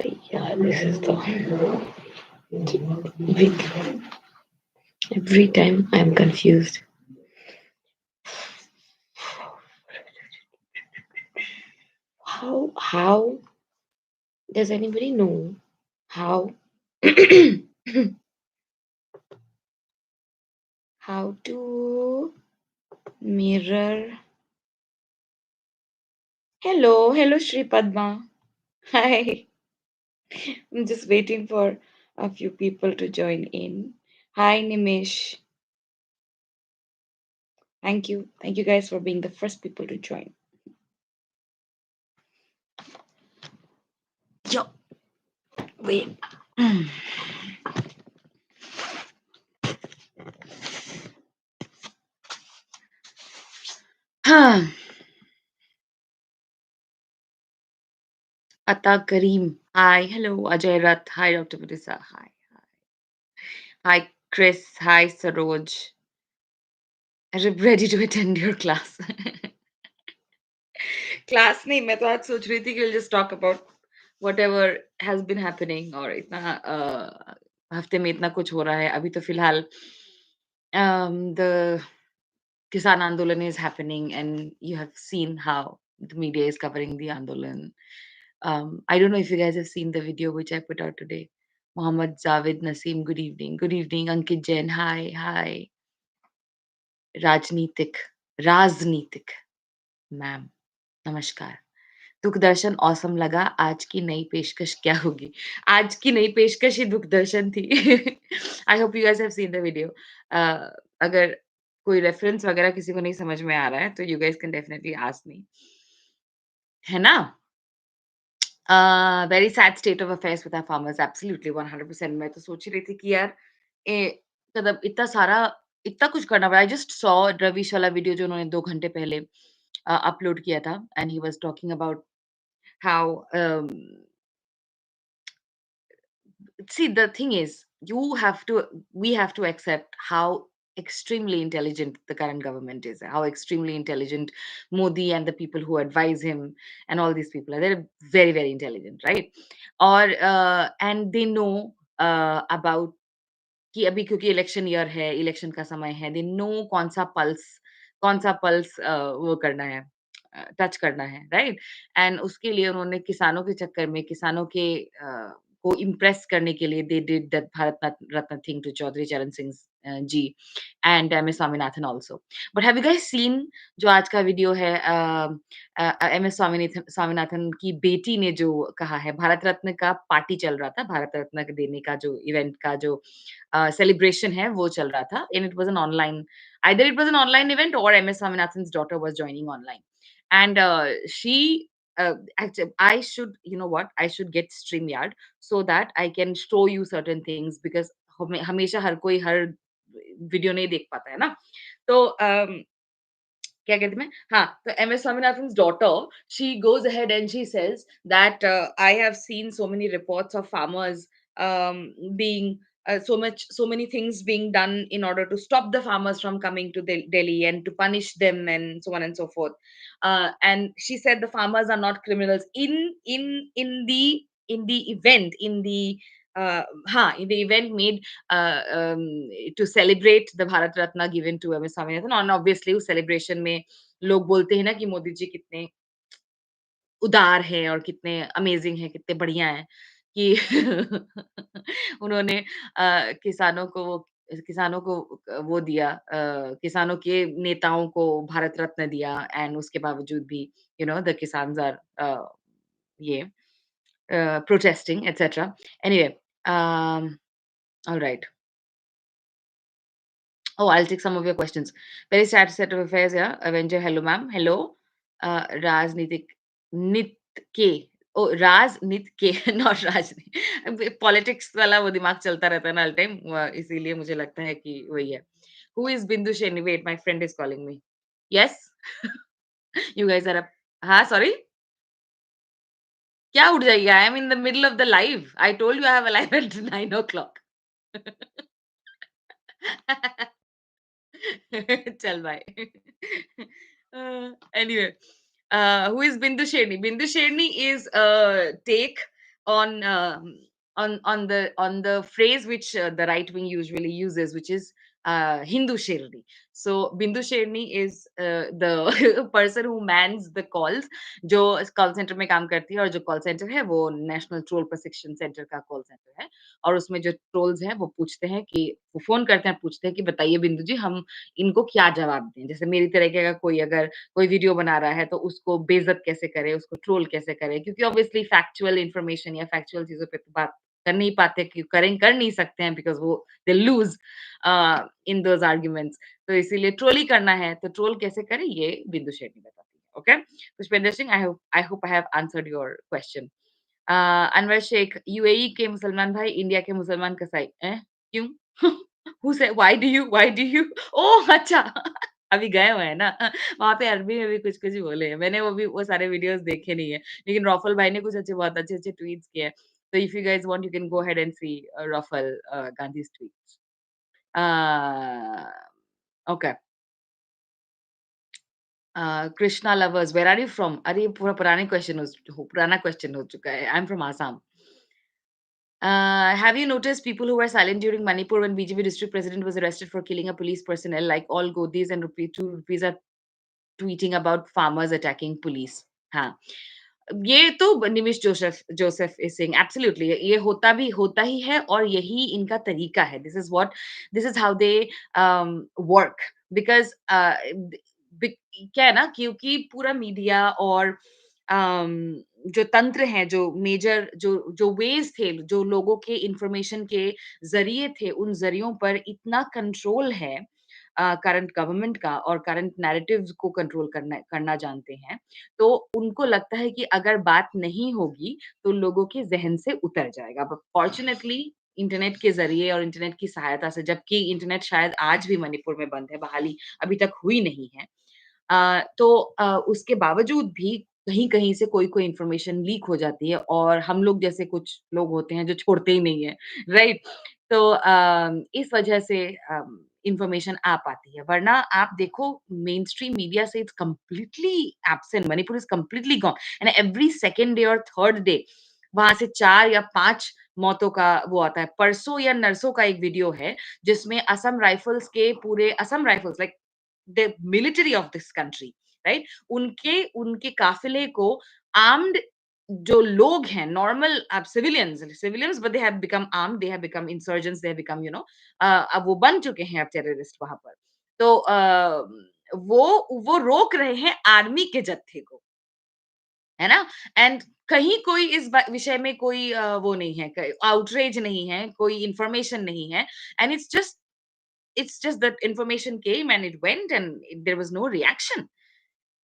Yeah, this is the week. Every time I'm confused. How does anybody know how how to mirror? Hello, Shri Padma. Hi. I'm just waiting for a few people to join in. Hi, Nimish. Thank you guys for being the first people to join. Yo, wait. Atta Kareem. Hi. Hello. Ajay Rath. Hi, Dr. Vanessa. Hi. Hi, Chris. Hi, Saroj. Ready to attend your class. Class नहीं मैं तो आज सोच रही थी कि we'll just talk about whatever has been happening और इतना हफ्ते में इतना कुछ हो रहा है अभी तो फिलहाल the Kisaan Andolan is happening and you have seen how the media is covering the Andolan. I don't know if you guys have seen the video which I put out today. Mohammed Javed Naseem, good evening. Good evening, Ankit Jain. Hi, hi. Rajneetik, Rajneetik, ma'am. नमस्कार दुखदर्शन awesome लगा आज की नई पेशकश क्या होगी आज की नई पेशकश ही दुखदर्शन थी I hope you guys have seen the video अगर कोई रेफरेंस वगैरह किसी को नहीं समझ में आ रहा है तो you guys can definitely ask me है ना very sad state of affairs with our farmers absolutely 100% मैं तो सोच ही रही थी कि यार मतलब इतना सारा इतना कुछ करना पड़ा आई जस्ट सॉ रविश वाला वीडियो जो उन्होंने 2 घंटे पहले अपलोड किया था and he was talking about how see the thing is you have to we have to accept how extremely intelligent the current government is how extremely intelligent Modi and the people who advise him and all these people are they're very intelligent right or and they know about कि अभी क्योंकि election year है election का समय है they know कौन सा pulse वो करना है टच करना है राइट एंड उसके लिए उन्होंने किसानों के चक्कर में किसानों के को इम्प्रेस करने के लिए they did that Bharat Ratna thing to Chaudhary Charan Singh ji and M S Swaminathan also but have you guys seen जो आज का वीडियो है एम एस स्वामीनाथन की बेटी ने जो कहा है भारत रत्न का पार्टी चल रहा था भारत रत्न देने का जो इवेंट का जो celebration है वो चल रहा था and it was an online either it was an online event or MS Swaminathan's daughter was joining online and she actually I should you know what I should get StreamYard so that I can show you certain things because हमेशा हर कोई हर video नहीं देख पाता है ना तो क्या कहते हैं हाँ तो M S Swaminathan daughter she goes ahead and she says that I have seen so many reports of farmers being so many things being done in order to stop the farmers from coming to Delhi and to punish them and so on and so forth and she said the farmers are not criminals in the event in the event made to celebrate the Bharat Ratna given to MS Swaminathan and obviously उस celebration में लोग बोलते हैं ना कि मोदी जी कितने उदार हैं और कितने अमेजिंग हैं, कितने बढ़िया हैं कि उन्होंने किसानों को वो दिया किसानों के नेताओं को भारत रत्न दिया एंड उसके बावजूद भी द किसान्स आर ये protesting etc anyway all right. Oh, I'll take some of your questions. Very sad set of affairs here. Avenger, hello, ma'am. Hello. Rajnitik Nit K. Oh, Raz Nit K, not Rajni. Politics वाला वो दिमाग चलता रहता है ना all time. इसीलिए मुझे लगता है कि वही है. Who is Bindu Sheni? Wait, my friend is calling me. Yes? You guys are up. हाँ, sorry? क्या उठ जाएगी? I am in the middle of the live. I told you I have a live at 9 o'clock. चल भाई anyway who is Bindu Sherni? Bindu Sherni is take on the phrase which the right wing usually uses, which is Hindu Sherni. So Bindu Sherni is the person who mans the calls, जो call centre में काम करती है, और जो call centre है वो national troll प्रशिक्षण सेंटर का कॉल सेंटर है। और उसमें जो ट्रोल्स हैं वो पूछते हैं कि वो फ़ोन करते हैं, पूछते हैं कि बताइए बिंदु जी, हम इनको क्या जवाब दें? जैसे मेरी तरह का कोई अगर कोई वीडियो बना रहा है तो उसको बेइज़्ज़त कैसे करें, उसको ट्रोल कैसे करें? क्योंकि ऑब्वियसली फैक्चुअल इन्फॉर्मेशन या फैक्चुअल चीज़ों पे तो बात कर नहीं पाते, कर नहीं सकते हैं, बिकॉज़ वो they lose in those arguments. तो इसीलिए ट्रोल ही करना है, तो ट्रोल कैसे करें ये बिंदु शेट्टी बताती है। Okay? Pushpendra Singh, I hope I have answered your question. Anwar Shaikh, UAE के मुसलमान भाई इंडिया के मुसलमान कसाई। क्यों? हू से व्हाई डू यू ओह! अच्छा। अभी गए हुए हैं ना, वहाँ पे अरबी में भी कुछ-कुछ बोले हैं। मैंने वो सारे वीडियोज़ देखे नहीं है। लेकिन रॉफल भाई ने कुछ बहुत अच्छे-अच्छे ट्वीट्स किए हैं। So if you guys want, you can go ahead and see Rafael Gandhi's tweets. Uh, okay. Krishna lovers, where are you from? अरे ये पूरा पुराना क्वेश्चन हो चुका है। I'm from Assam. Have you noticed people who were silent during Manipur when BJP district president was arrested for killing a police personnel? Like all Godis and rupees are tweeting about farmers attacking police. हाँ, ये तो निमिष Joseph is saying absolutely, ये होता ही है और यही इनका तरीका है। This is how they work, because क्या है ना, क्योंकि पूरा मीडिया और जो तंत्र हैं, जो मेजर जो वेज़ थे, जो लोगों के इन्फॉर्मेशन के ज़रिए थे, उन ज़रियों पर इतना कंट्रोल है करंट गवर्नमेंट का, और करंट नैरेटिव्स को कंट्रोल करना करना जानते हैं। तो उनको लगता है कि अगर बात नहीं होगी, तो लोगों के ज़हन से उतर जाएगा। बट फॉर्च्यूनेटली इंटरनेट के ज़रिए और इंटरनेट की सहायता से, जबकि इंटरनेट शायद आज भी मणिपुर में बंद है, बहाली अभी तक हुई नहीं है। तो उसके बावजूद भी कहीं-कहीं से कोई-कोई इन्फॉर्मेशन लीक हो जाती है, और हम लोग जैसे कुछ लोग होते हैं जो छोड़ते ही नहीं है, राइट? तो इस वजह से इन्फॉर्मेशन आ पाती है। वरना आप देखो, मेन स्ट्रीम मीडिया से it's completely absent, Manipur is completely gone, and every second day और थर्ड डे वहाँ से 4 या 5 मौतों का वो आता है। परसों या नरसों का एक वीडियो है, जिसमें Assam rifles like the military of this country, right? उनके काफिले को आर्म्ड जो लोग हैं, normal civilians, but they have become armed, they have become insurgents, they have become अब वो बन चुके हैं अब टेररिस्ट वहां पर। तो वो रोक रहे हैं आर्मी के जत्थे को, है ना? एंड कहीं कोई इस विषय में कोई वो नहीं है, आउटरीच नहीं है, कोई इंफॉर्मेशन नहीं है, and it's just that information came and it went, and there was no reaction.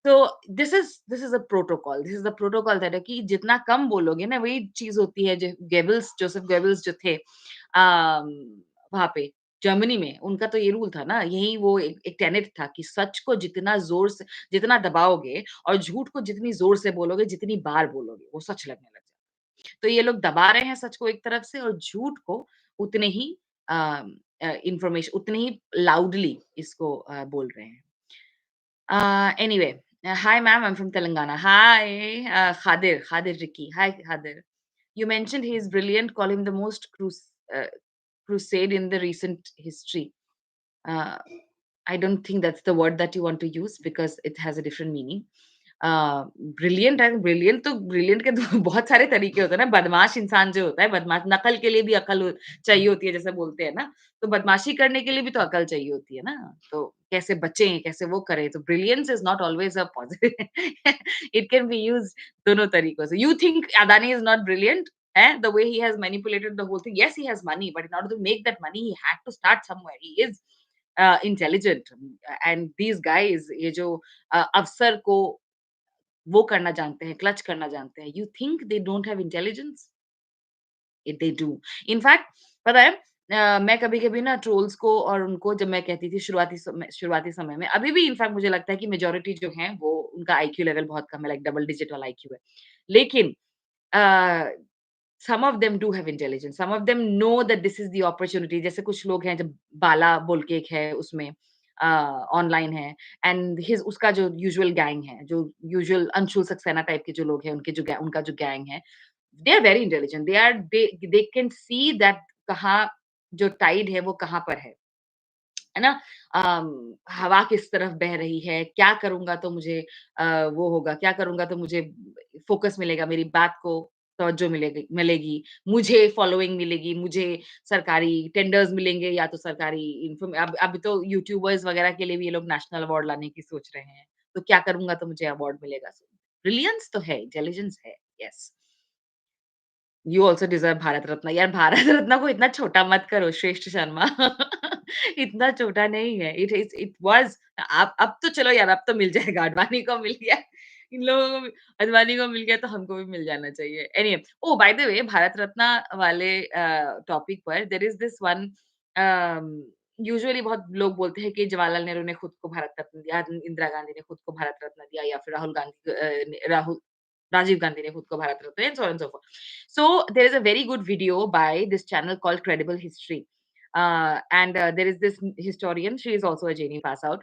तो this is a protocol, this is the protocol that है कि जितना कम बोलोगे ना, वही चीज होती है। जोसेफ गेबल्स जो थे वहां पे जर्मनी में, उनका तो ये रूल था ना, यही वो एक टेनेट था कि सच को जितना दबाओगे, और झूठ को जितनी जोर से बोलोगे, जितनी बार बोलोगे, वो सच लगने लग जाता है। तो ये लोग दबा रहे हैं सच को एक तरफ से, और झूठ को उतने ही इंफॉर्मेशन, उतने ही लाउडली इसको बोल रहे हैं। Anyway, hi ma'am, I'm from Telangana. Hi, Khadir Ricky. Hi, Khadir. You mentioned he is brilliant. Call him the most crusade in the recent history. Uh, I don't think that's the word that you want to use because it has a different meaning. Brilliant है, brilliant के तो बहुत सारे तरीके होते हैं ना। बदमाश इंसान जो होता है, बदमाश नकल के लिए भी चाहिए होती है, जैसे बोलते हैं ना। तो बदमाशी करने के लिए भी तो अकल चाहिए होती है ना। तो कैसे बचें, कैसे वो करें, तो brilliance is not always a positive. It can be use दोनों तरीकों से। You think Adani is not brilliant? The way he has manipulated the whole thing. Yes, he has money, but in order to make that money, he had to start somewhere. He is intelligent, and these guys, ये जो अफसर को वो करना जानते हैं, clutch करना जानते हैं। You think they don't have intelligence? They do. In fact पता है, मैं कभी-कभी ना ट्रोल्स को और उनको, जब मैं कहती थी शुरुआती समय में, अभी भी इनफैक्ट मुझे लगता है कि मेजॉरिटी जो हैं वो, उनका आईक्यू लेवल बहुत कम है, लाइक डबल डिजिट वाला आईक्यू है। लेकिन uh, some of them do have intelligence, some of them know that this is the opportunity. जैसे कुछ लोग हैं, जब बाला बोल के एक है उसमें, ऑनलाइन है, एंड हिज उसका जो यूजुअल गैंग है, जो यूजुअल अंशुल सक्सेना टाइप के जो लोग हैं, उनका जो गैंग है, they are very intelligent, they can see that कहाँ जो टाइड है वो कहाँ पर है ना? हवा किस तरफ बह रही है, क्या करूँगा तो मुझे वो होगा, क्या करूँगा तो मुझे फ़ोकस मिलेगा, मेरी बात को तवज्जो मिलेगी, मुझे फ़ॉलोइंग मिलेगी, मुझे सरकारी टेंडर्स मिलेंगे या तो सरकारी अब अभी तो यूट्यूबर्स वगैरह के लिए भी ये लोग नेशनल अवार्ड लाने की सोच रहे हैं, तो क्या करूँगा तो मुझे अवार्ड मिलेगा। सो ब्रिलियंस तो है, इंटेलिजेंस है, yes. You also deserve Bharat Ratna. यार भारत रत्न को इतना छोटा मत करो श्रेष्ठ शर्मा। इतना छोटा नहीं है। इट वाज़ अब तो चलो यार अब तो मिल जाएगा, अडवाणी को मिल गया। इन लोगों को भी अडवाणी को मिल गया तो हमको भी मिल जाना चाहिए। Anyway oh by the way Bharat Ratna वाले टॉपिक पर there is this one um, usually बहुत लोग बोलते हैं कि जवाहरलाल नेहरू ने खुद को भारत रत्न दिया, इंदिरा गांधी ने खुद को भारत रत्न दिया या फिर राजीव गांधी ने खुद को Bharat Ratna and so on so forth. So there is a very good video by this channel called Credible History. And there is this historian. She is also a JNE pass out.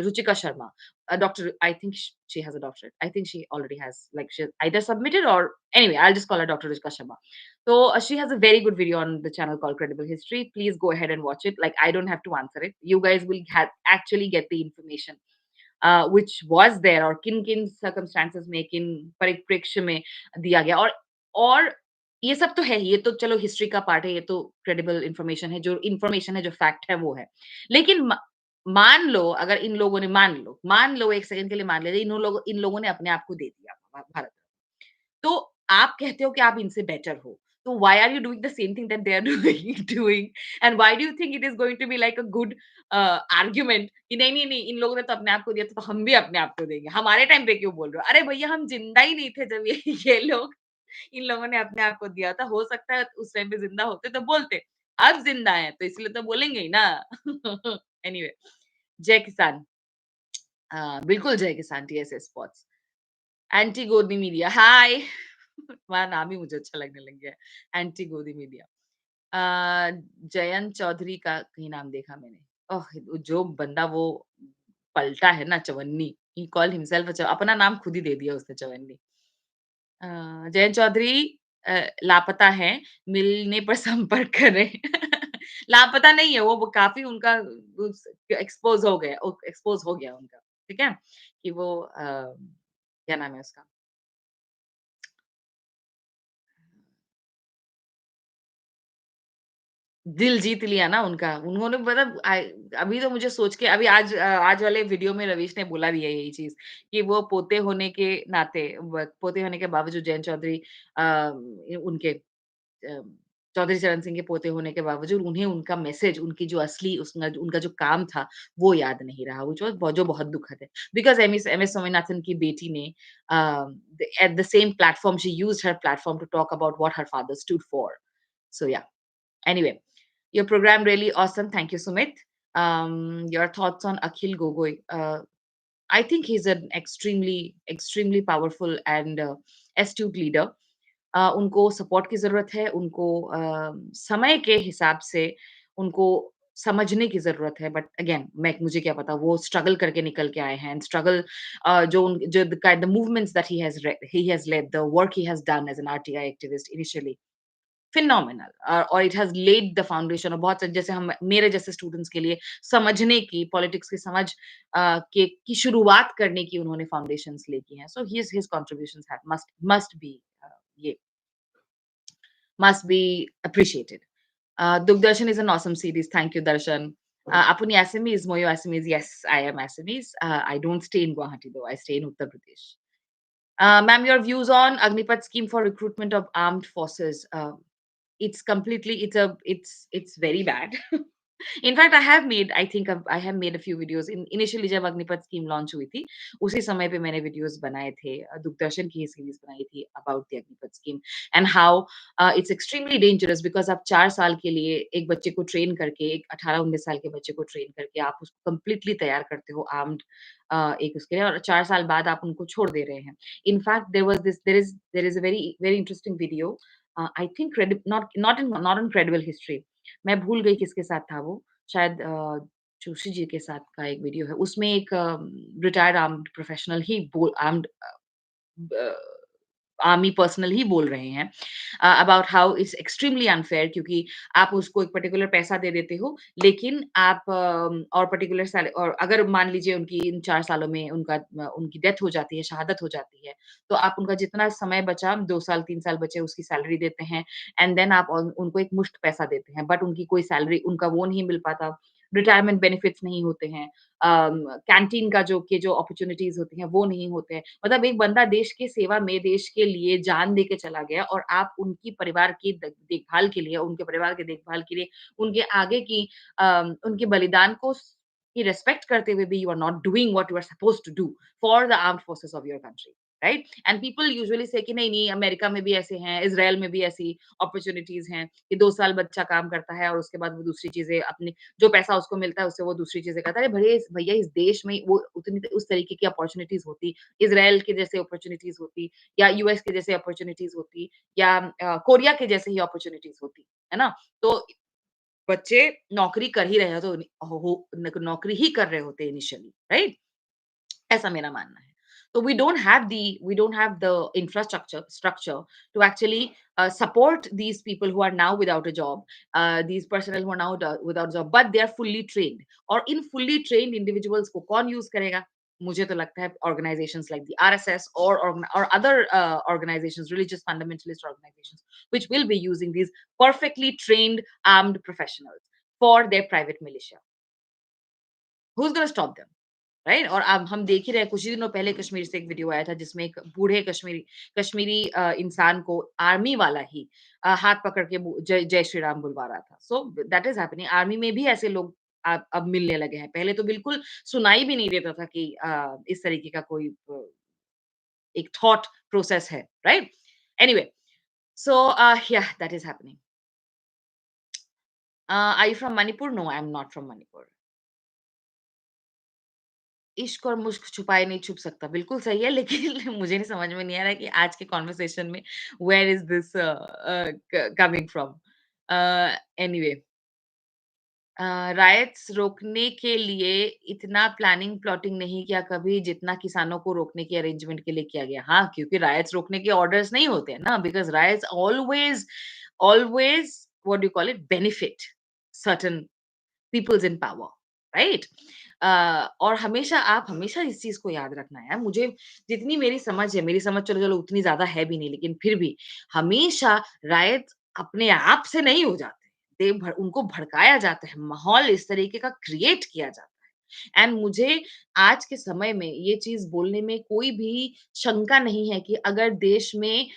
Ruchika Sharma, a doctor. I think she has a doctorate. I think she already has, like, she either submitted or anyway. I'll just call her Dr. Ruchika Sharma. So she has a very good video on the channel called Credible History. Please go ahead and watch it. Like I don't have to answer it. You guys will actually get the information which was there और किन-किन circumstances में, किन परिप्रेक्ष्य में दिया गया और ये सब तो है ही, ये तो चलो हिस्ट्री का पार्ट है, ये तो क्रेडिबल इन्फॉर्मेशन है, जो फैक्ट है वो है। लेकिन मान लो अगर इन लोगों ने मान लो 1 सेकंड के लिए मान लेते इन लोगों ने अपने आप को दे दिया भारत तो आप कहते हो कि आप इनसे बेटर हो। तो why are you doing the same thing that they are doing doing and why do you think it is going to be like a good argument कि नहीं, इन लोगों ने तो अपने आप को दिया तो हम भी अपने आप को देंगे। हमारे टाइम पे क्यों बोल रहे हो? अरे भैया हम जिंदा ही नहीं थे जब ये ये लोग इन लोगों ने अपने आप को दिया था। हो सकता है उस टाइम पे जिंदा होते तो बोलते। अब जिंदा हैं तो इसलिए तो बोलेंगे ही ना। एनीवे जय किसान। बिल्कुल जय किसान टीएसएस स्पोर्ट्स। एंटी गोदी मीडिया हाय। तुम्हारा नाम ही मुझे अच्छा लगने लग गया है, एंटी गोदी मीडिया। जयंत चौधरी का कहीं नाम देखा मैंने। ओह! जो बंदा वो पलटा है ना चवन्नी, ही कॉल्ड हिमसेल्फ अपना नाम खुद ही दे दिया उसने चवन्नी। जयंत चौधरी लापता हैं, मिलने पर संपर्क करें। लापता नहीं है वो काफ़ी उनका उस एक्सपोज़ हो गया उनका, ठीक है? कि वो क्या नाम है उसका? दिल जीत लिया ना उनका। उन्होंने मतलब अभी तो मुझे सोच के अभी आज वाले वीडियो में रवीश ने बोला भी है यही चीज़ कि वो पोते होने के नाते पोते होने के बावजूद जयंत चौधरी उनके चौधरी चरण सिंह के पोते होने के बावजूद उन्हें उनका मैसेज, उनकी जो असली उसना उनका जो काम था, वो याद नहीं रहा, जो बहुत दुखद है। बिकॉज़ एमएस स्वामीनाथन की बेटी ने at the same platform she used her platform to talk about what her father stood for. So yeah, anyway your program really awesome. Thank you, Sumit. Your thoughts on Akhil Gogoi. I think he's an extremely powerful and astute leader. उनको support की ज़रूरत है, उनको समय के हिसाब से उनको समझने की ज़रूरत है। बट अगेन मैं मुझे क्या पता वो स्ट्रगल करके निकल के आए हैं एंड स्ट्रगल जो the movements that he has led, the work he has done as an RTI activist initially phenomenal और it has led the foundation और बहुत सारे जैसे हम मेरे जैसे स्टूडेंट्स के लिए समझने की पॉलिटिक्स की समझ के की शुरुआत करने की उन्होंने फाउंडेशंस लेकी हैं। So his contributions have must be ये must be appreciated. Dugdarshan is an awesome series. Thank you, Darshan. Apuni Assamese, Moyo Assamese. Yes, I am Assamese. I don't stay in Guwahati though. I stay in Uttar Pradesh. Ma'am, your views on Agnipat scheme for recruitment of armed forces. It's completely, it's very bad. In fact I have made a few videos initially जब Agnipath scheme launch हुई थी, उसी समय पे मैंने videos बनाए थे। दूरदर्शन की ही सीरीज़ बनाई थी about the Agnipath scheme and how it's extremely dangerous because आप 4 साल के लिए एक बच्चे को ट्रेन करके, एक 18-19 साल के बच्चे को ट्रेन करके आप उसको कंप्लीटली तैयार करते हो आर्म्ड एक उसके लिए और 4 साल बाद आप उनको छोड़ दे रहे हैं। In fact there is a very interesting video I think not incredible history मैं भूल गई किसके साथ था वो, शायद जोशी जी के साथ का एक वीडियो है। उसमें एक रिटायर्ड आर्म्ड प्रोफेशनल ही आर्मी पर्सनल ही बोल रहे हैं about how it's extremely unfair क्योंकि आप उसको एक पर्टिकुलर पैसा दे देते हो, लेकिन आप और पर्टिकुलर और अगर मान लीजिए उनकी इन 4 सालों में उनकी डेथ हो जाती है, शहादत हो जाती है, तो आप उनका जितना समय बचा 2 साल, 3 साल बचे उसकी सैलरी देते हैं एंड देन आप उनको एक मुश्त पैसा देते हैं, बट उनकी कोई सैलरी उनका वो नहीं मिल पाता, रिटायरमेंट बेनिफिट्स नहीं होते हैं। कैंटीन का जो अपॉर्च्युनिटीज़ होती हैं, वो नहीं होते हैं। मतलब एक बंदा देश की सेवा में, देश के लिए जान दे के चला गया और आप उनकी परिवार की देखभाल के लिए, उनके परिवार की देखभाल के लिए, उनके आगे की उनके बलिदान की रिस्पेक्ट करते हुए भी you are not doing what you are supposed to do for the armed forces of your country, right? And people usually say कि नहीं, अमेरिका में भी ऐसे हैं, इज़राइल में भी ऐसी अपॉर्च्युनिटीज़ हैं कि 2 साल बच्चा काम करता है और उसके बाद वो दूसरी चीज़ें अपनी जो पैसा उसको मिलता है उससे वो दूसरी चीज़ें करता है। अरे भैया इस देश में वो उतनी उस तरीके की अपॉर्च्युनिटीज़ होती, इज़राइल के जैसे अपॉर्च्युनिटीज़ होती या यूएस के जैसे अपॉर्च्युनिटीज़ होती या कोरिया के जैसे ही अपॉर्च्युनिटीज़ होती, है ना? तो बच्चे नौकरी कर ही रहे हो तो नौकरी ही कर रहे होते इनिशियली, राइट? ऐसा मेरा मानना है। तो we don't have the infrastructure to actually support these people who are now without a job, these personnel who are now without a job, but they are fully trained. और इन fully trained individuals को कौन use करेगा? मुझे तो लगता है organizations like the RSS or other organizations, religious fundamentalist organizations, which will be using these perfectly trained armed professionals for their private militia. Who's going to stop them? Right? और अब हम देख ही रहे हैं कुछ ही दिनों पहले कश्मीर से एक वीडियो आया था जिसमें एक बूढ़े कश्मीरी इंसान को आर्मी वाला ही हाथ पकड़ के जय जय श्री राम बुलवा रहा था। So that is happening. Army में भी ऐसे लोग अब मिलने लगे हैं। पहले तो बिल्कुल सुनाई भी नहीं देता था कि इस तरीके का कोई एक थॉट प्रोसेस है, right? Anyway, so yeah that is happening. Are you from Manipur? No, I am not from Manipur. इश्क और मुश्क छुपाए नहीं छुप सकता, बिल्कुल सही है लेकिन मुझे नहीं समझ में नहीं आ रहा है कि आज के कन्वर्सेशन में where is this coming from? Anyway, riots रोकने के लिए इतना प्लानिंग प्लॉटिंग नहीं किया कभी जितना किसानों को रोकने की अरेंजमेंट के लिए किया गया। हाँ, क्योंकि रायट्स रोकने के ऑर्डर्स नहीं होते हैं ना, because riots always always what do you call it benefit certain peoples in power, right? और हमेशा इस चीज को याद रखना है। मुझे जितनी मेरी समझ है, मेरी समझ चलो चलो उतनी ज्यादा है भी नहीं, लेकिन फिर भी हमेशा रायत अपने आप से नहीं हो जाते। उनको भड़काया जाता है, माहौल इस तरीके का क्रिएट किया जाता है। एंड मुझे आज के समय में ये चीज बोलने में कोई भी शंका नहीं है कि अगर देश में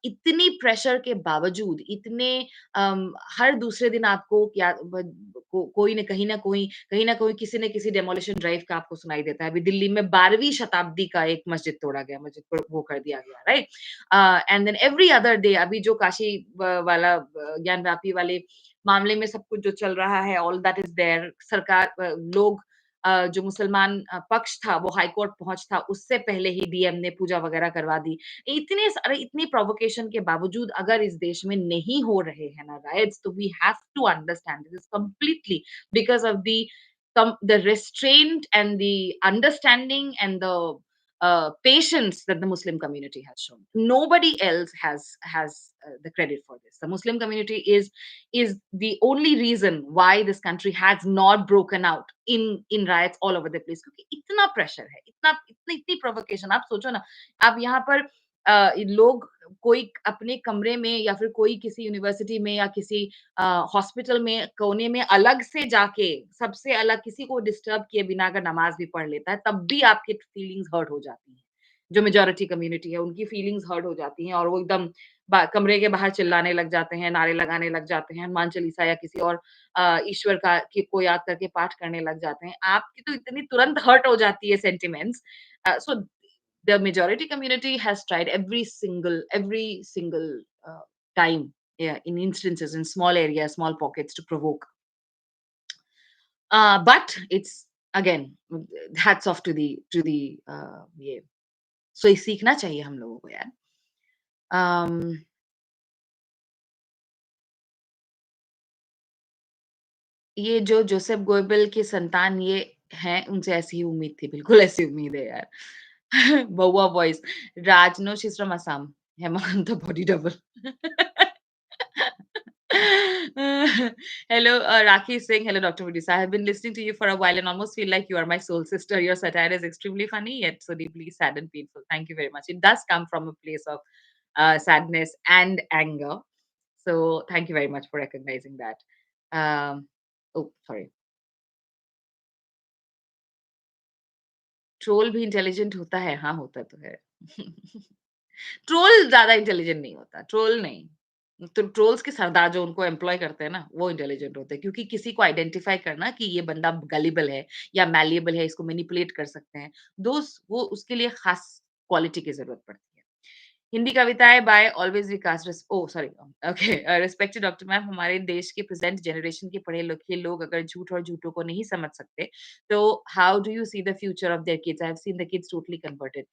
इतनी प्रेशर के बावजूद इतने हर दूसरे दिन आपको क्या कोई न कहीं न कोई किसी न किसी डेमोलिशन ड्राइव का आपको सुनाई देता है। अभी दिल्ली में 12वीं शताब्दी का एक मस्जिद तोड़ा गया, मस्जिद को वो कर दिया गया, right? And then every other day अभी जो काशी वाला ज्ञानवापी वाले मामले में सब कुछ जो चल रहा है, ऑल दैट इज़ देयर। सरकार लोग जो मुसलमान पक्ष था वो हाई कोर्ट पहुँच था, उससे पहले ही डीएम ने पूजा वगैरह करवा दी। इतनी प्रोवोकेशन के बावजूद अगर इस देश में नहीं हो रहे हैं ना राइट्स, तो we have to understand this completely because of the restraint and the understanding and the patience that the Muslim community has shown. Nobody else has the credit for this. The Muslim community is the only reason why this country has not broken out in riots all over the place. क्योंकि इतना pressure है, इतनी provocation. आप सोचो ना, आप यहाँ पर लोग कोई अपने कमरे में या फिर कोई किसी यूनिवर्सिटी में या किसी हॉस्पिटल में कोने में अलग से जाके सबसे अलग किसी को डिस्टर्ब किए बिना अगर नमाज भी पढ़ लेता है, तब भी आपकी फीलिंग्स हर्ट हो जाती हैं। जो मेजॉरिटी कम्युनिटी है, उनकी फीलिंग्स हर्ट हो जाती हैं और वो एकदम कमरे के बाहर चिल्लाने लग जाते हैं, नारे लगाने लग जाते हैं, हनुमान चालीसा या किसी और ईश्वर का को याद करके पाठ करने लग जाते हैं। आपकी तो इतनी तुरंत हर्ट हो जाती है sentiments. So the majority community has tried every single time, yeah, in instances in small areas, small pockets to provoke, but it's again hats off to the ये so ये सीखना चाहिए हम लोगों को यार। um, ये जो जोसेफ गोएबल की संतान ये हैं, उनसे ऐसी ही उम्मीद थी, बिल्कुल ऐसी उम्मीद है यार। Bawa voice. Raj, no, she's from Assam. Hemant, body double. Hello, Rakhi is saying, hello, Dr. Vidisa. I have been listening to you for a while and almost feel like you are my soul sister. Your satire is extremely funny, yet so deeply sad and painful. Thank you very much. It does come from a place of sadness and anger. So thank you very much for recognizing that. Oh, sorry. Troll भी intelligent होता है, हाँ, होता तो है। Troll ज़्यादा intelligent नहीं होता, ट्रोल नहीं। तो ट्रोल्स के सरदार जो उनको एम्प्लॉय करते हैं ना, वो इंटेलिजेंट होते हैं क्योंकि किसी को आइडेंटिफाई करना कि ये बंदा गलिबल है या मैलिएबल है, इसको मैनिपुलेट कर सकते हैं, दोस वो उसके लिए खास क्वालिटी की ज़रूरत पड़ती है। हिंदी कविताएँ बाय ऑलवेज़ विकास रिस oh sorry okay respected doctor ma'am हमारे देश के प्रेज़ेंट जनरेशन के पढ़े-लिखे लोग अगर झूठ और झूठों को नहीं समझ सकते, तो how do you see the future of their kids? I have seen the kids totally converted.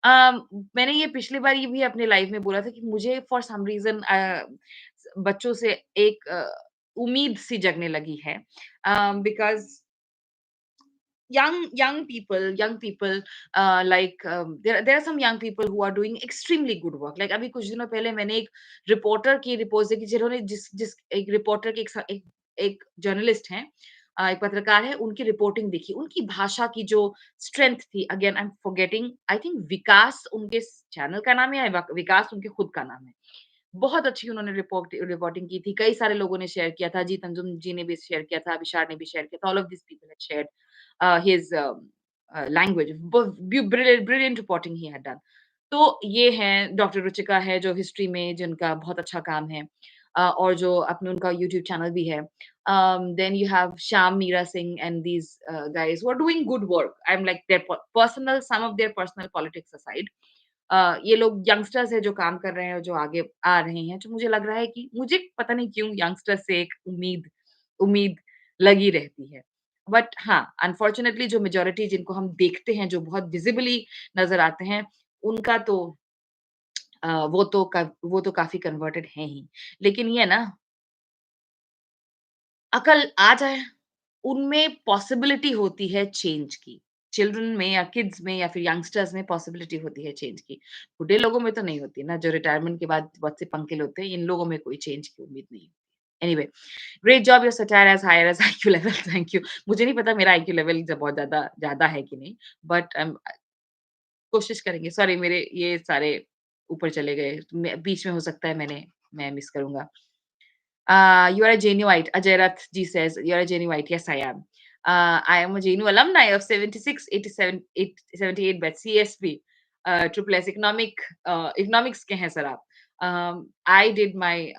Um, मैंने ये पिछली बार ये भी अपने लाइफ़ में बोला था कि मुझे फॉर सम रीज़न बच्चों से एक उम्मीद सी जगने लगी है। Because young people there are some young people who are doing extremely good work like अभी कुछ दिनों पहले मैंने एक रिपोर्टर की रिपोर्ट देखी जिन्होंने जिस जिस एक रिपोर्टर के एक जर्नलिस्ट हैं एक पत्रकार है उनकी रिपोर्टिंग देखी उनकी भाषा की जो स्ट्रेंथ थी again I am forgetting I think Vikas उनके चैनल का नाम है या विकास उनके खुद का नाम है बहुत अच्छी उन्होंने रिपोर्टिंग की थी कई सारे लोगों ने शेयर किया था जी तंजुम जी ने भी शेयर किया था अभिषार ने भी शेयर किया था all of this people had shared his language. Brilliant reporting he had done. तो ये हैं डॉक्टर रुचिका है जो हिस्ट्री में जिनका बहुत अच्छा काम है और जो अपने उनका यूट्यूब चैनल भी है then you have Sham Meera Singh and these guys who are doing good work. I'm like their personal some of their personal politics aside. ये लोग यंगस्टर्स है जो काम कर रहे हैं और जो आगे आ रहे हैं जो मुझे लग रहा है कि मुझे पता नहीं क्यों यंगस्टर्स से एक उम्मीद उम्मीद लगी रहती है। बट हाँ, अनफॉर्च्यूनेटली जो मेजॉरिटी जिनको हम देखते हैं, जो बहुत विज़िबली नज़र आते हैं, उनका तो वो तो काफ़ी कन्वर्टेड हैं ही। लेकिन ये है ना, अकल आ जाए, उनमें पॉसिबिलिटी होती है चेंज की। चिल्ड्रन में या किड्स में या फिर यंगस्टर्स में पॉसिबिलिटी होती है चेंज की। बूढ़े लोगों में तो नहीं होती ना, जो रिटायरमेंट के बाद बहुत से पंखे होते हैं, इन लोगों में कोई चेंज की उम्मीद नहीं होती। Anyway, great job your satire as higher as IQ level thank you. मुझे नहीं पता मेरा आईक्यू लेवल ज बहुत ज़्यादा ज़्यादा है कि नहीं, बट कोशिश करेंगे। सॉरी मेरे ये सारे ऊपर चले गए। बीच में हो सकता है मैं मिस करूँगा। You are a Genuite. Ajay Rath ji says, you are a Genuite. Yes, I am. I am a Genu alumni of 76, 87, 78 batch CSP, Triple S economics के हैं सर आप. I did my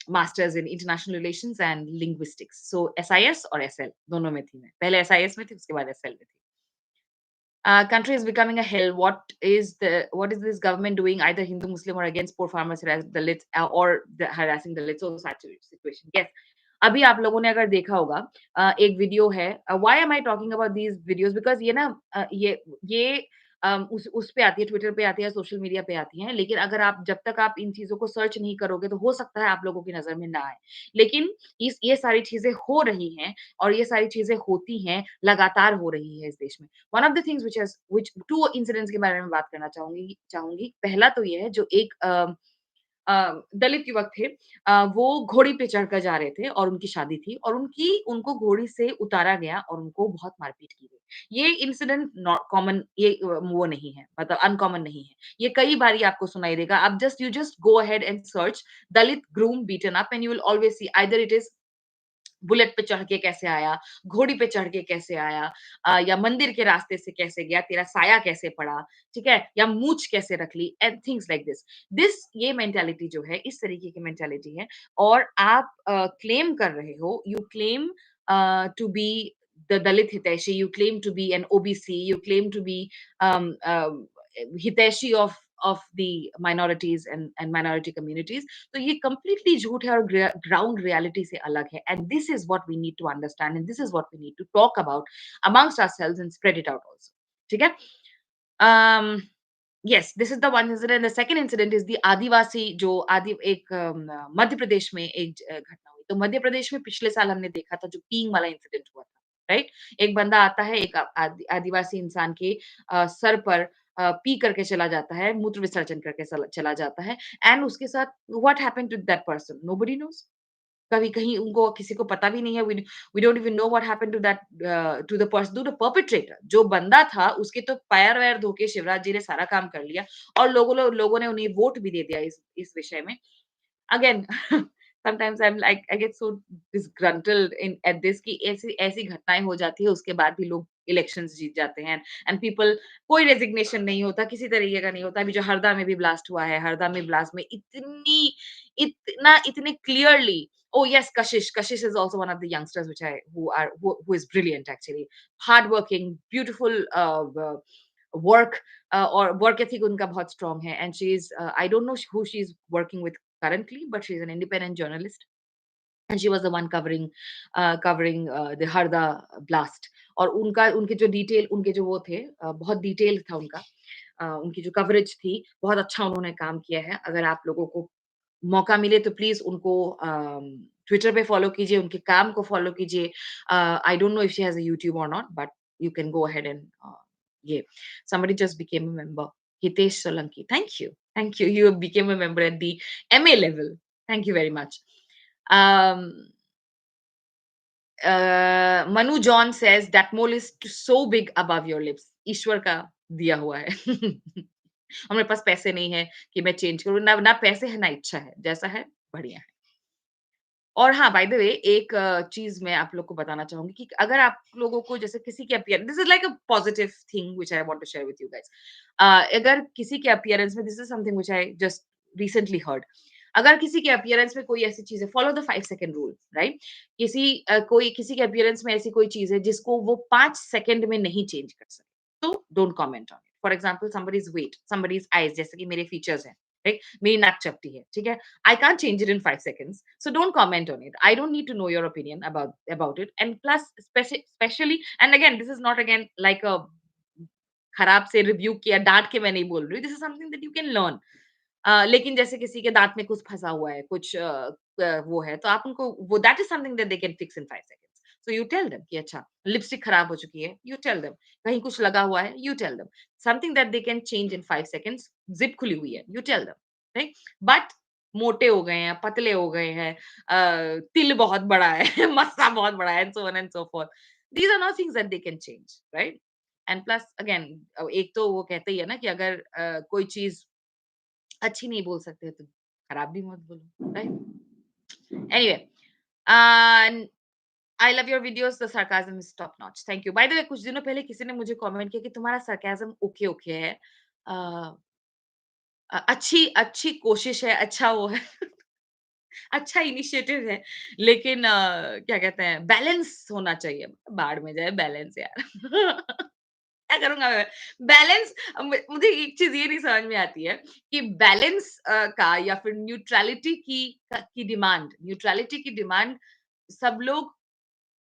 masters in international relations and linguistics. So SIS और SL दोनों में थी मैं. पहले SIS में थी, उसके बाद SL में थी. Country is becoming a hell. What is this government doing? Either Hindu, Muslim, or against poor farmers, harass Dalits, or harassing Dalits. So such a situation. Yes. अभी आप लोगों ने अगर देखा होगा एक वीडियो है why am I talking about these videos because ये ना ये उस पे आती है ट्विटर पे आती है सोशल मीडिया पे आती हैं लेकिन अगर आप जब तक आप इन चीजों को सर्च नहीं करोगे तो हो सकता है आप लोगों की नजर में ना आए लेकिन ये सारी चीजें हो रही हैं और ये सारी चीजें होती हैं लगातार हो रही है इस देश में one of the things which two incidents के बारे में बात करना चाहूंगी पहला तो ये है जो एक दलित युवक थे वो घोड़ी पे चढ़कर जा रहे थे और उनकी शादी थी और उनको घोड़ी से उतारा गया और उनको बहुत मारपीट की गई। ये इंसिडेंट नॉट कॉमन वो नहीं है मतलब अनकॉमन नहीं है। ये कई बारी आपको सुनाई देगा। आप just go ahead and search Dalit groom beaten up and you will always see either it is bullet पे चढ़ के कैसे आया, घोड़ी पे चढ़ के कैसे आया या मंदिर के रास्ते से कैसे गया, तेरा साया कैसे पड़ा, ठीक है? या मूंछ कैसे रख ली एंड थिंग्स लाइक दिस। ये मेंटालिटी जो है, इस तरीके की मेंटालिटी है और आप क्लेम कर रहे हो, you claim to be the Dalit Hiteshi, you claim to be an OBC, you claim to be um, uh, Hiteshi of the minorities and minority communities. तो ये completely झूठ है और ground reality से अलग है. And this is what we need to understand and this is what we need to talk about amongst ourselves and spread it out also. ठीक है? Um, yes, this is the one incident. The second incident is the आदिवासी जो एक मध्य प्रदेश में एक घटना हुई. तो मध्य प्रदेश में पिछले साल हमने देखा था जो पींग वाला इंसिडेंट हुआ था. राइट? एक बंदा आता है, एक आदिवासी इंसान के सर पर पी करके चला जाता है, मूत्र विसर्जन करके चला जाता है, एंड उसके साथ what happened to that person? Nobody knows. कभी कहीं उनको किसी को पता भी नहीं है। We don't even know what happened to that, to the person, to the perpetrator. जो बंदा था उसके तो पैर वैर धो के शिवराज जी ने सारा काम कर लिया, और लोगों ने उन्हें वोट भी दे दिया इस विषय में। Again sometimes I am like, I get so disgruntled in at this, कि ऐसी ऐसी घटनाएं हो जाती है, उसके बाद भी लोग इलेक्शंस जीत जाते हैं, एंड पीपल, कोई रेजिग्नेशन नहीं होता, किसी तरीके का नहीं होता। अभी जो हरदा में भी ब्लास्ट हुआ है, हरदा में ब्लास्ट में इतने clearly, oh yes, Kashish is also one of the youngsters which I who is brilliant actually, hardworking, beautiful, work, और work ethic उनका बहुत strong है, and she is, I don't know who she is working with currently, but she is an independent journalist, and she was the one covering the Harda blast। और उनके जो detail, उनके जो वो थे, बहुत डिटेल था उनका, उनकी जो कवरेज थी, बहुत अच्छा उन्होंने काम किया है। अगर आप लोगों को मौका मिले तो प्लीज़ उनको ट्विटर पे फ़ॉलो कीजिए, उनके काम को फ़ॉलो कीजिए। I don't know if she has a YouTube और not, but you can go ahead and ये somebody just became a member, Hitesh Solanki, thank you, you became a member at the MA level, thank you very much। um Manu John says that mole is so big above your lips, ईश्वर का दिया हुआ है। हमारे पास पैसे नहीं है कि मैं चेंज करूँ, ना ना पैसे है ना इच्छा है, जैसा है बढ़िया है। और हाँ, बाय द वे एक चीज़ मैं आप लोग को बताना चाहूँगी कि अगर आप लोगों को जैसे किसी के this is like a positive thing which I want to share with you guys. अगर किसी के अपीयरेंस में, this is something which I just recently heard. अगर किसी के अपीयरेंस में कोई ऐसी चीज़ है, follow the 5 second rule, right? कोई किसी के अपीयरेंस में ऐसी कोई चीज़ है जिसको वो 5 सेकंड में नहीं चेंज कर सकते, तो don't comment on it. For example somebody's weight, somebody's eyes, जैसे कि मेरे फीचर्स हैं, राइट? मेरी नाक चपटी है, ठीक है? I can't change it in 5 seconds. So don't comment on it. I don't need to know your opinion about it. And plus, especially, and again, this is not again like a खराब से review किया, डाँट के मैं नहीं बोल रही हूँ। This is something that you can learn. लेकिन जैसे किसी के दाँत में कुछ फँसा हुआ है, कुछ वो है, तो आप उनको वो that is something that they can fix in 5 seconds. So you tell them कि अच्छा, लिपस्टिक खराब हो चुकी है, यू टेल देम। कहीं कुछ लगा हुआ है, you tell them. Something that they can change in 5 seconds, zip खुली हुई है, you tell them, right? But मोटे हो गए हैं, पतले हो गए हैं, तिल बहुत बड़ा है, मस्सा बहुत बड़ा है, and so on and so forth. These are not things that they can change, right? And plus again, एक तो वो कहते ही है ना कि अगर कोई चीज़ अच्छी नहीं बोल सकते तो खराब भी मत बोलो, right? Anyway, I love your videos, the sarcasm is top notch, thank you. Bye the वे कुछ दिनों पहले किसी ने मुझे कमेंट किया कि तुम्हारा sarcasm ओके ओके है, अ, अच्छी अच्छी कोशिश है, अच्छा वो है। अच्छा इनिशिएटिव है, लेकिन क्या कहते हैं, बैलेंस होना चाहिए। बाढ़ में जाए बैलेंस यार। क्या करूँगा मैं? बैलेंस, मुझे एक चीज़ ये नहीं समझ में आती है कि बैलेंस का या फिर न्यूट्रैलिटी की डिमांड सब लोग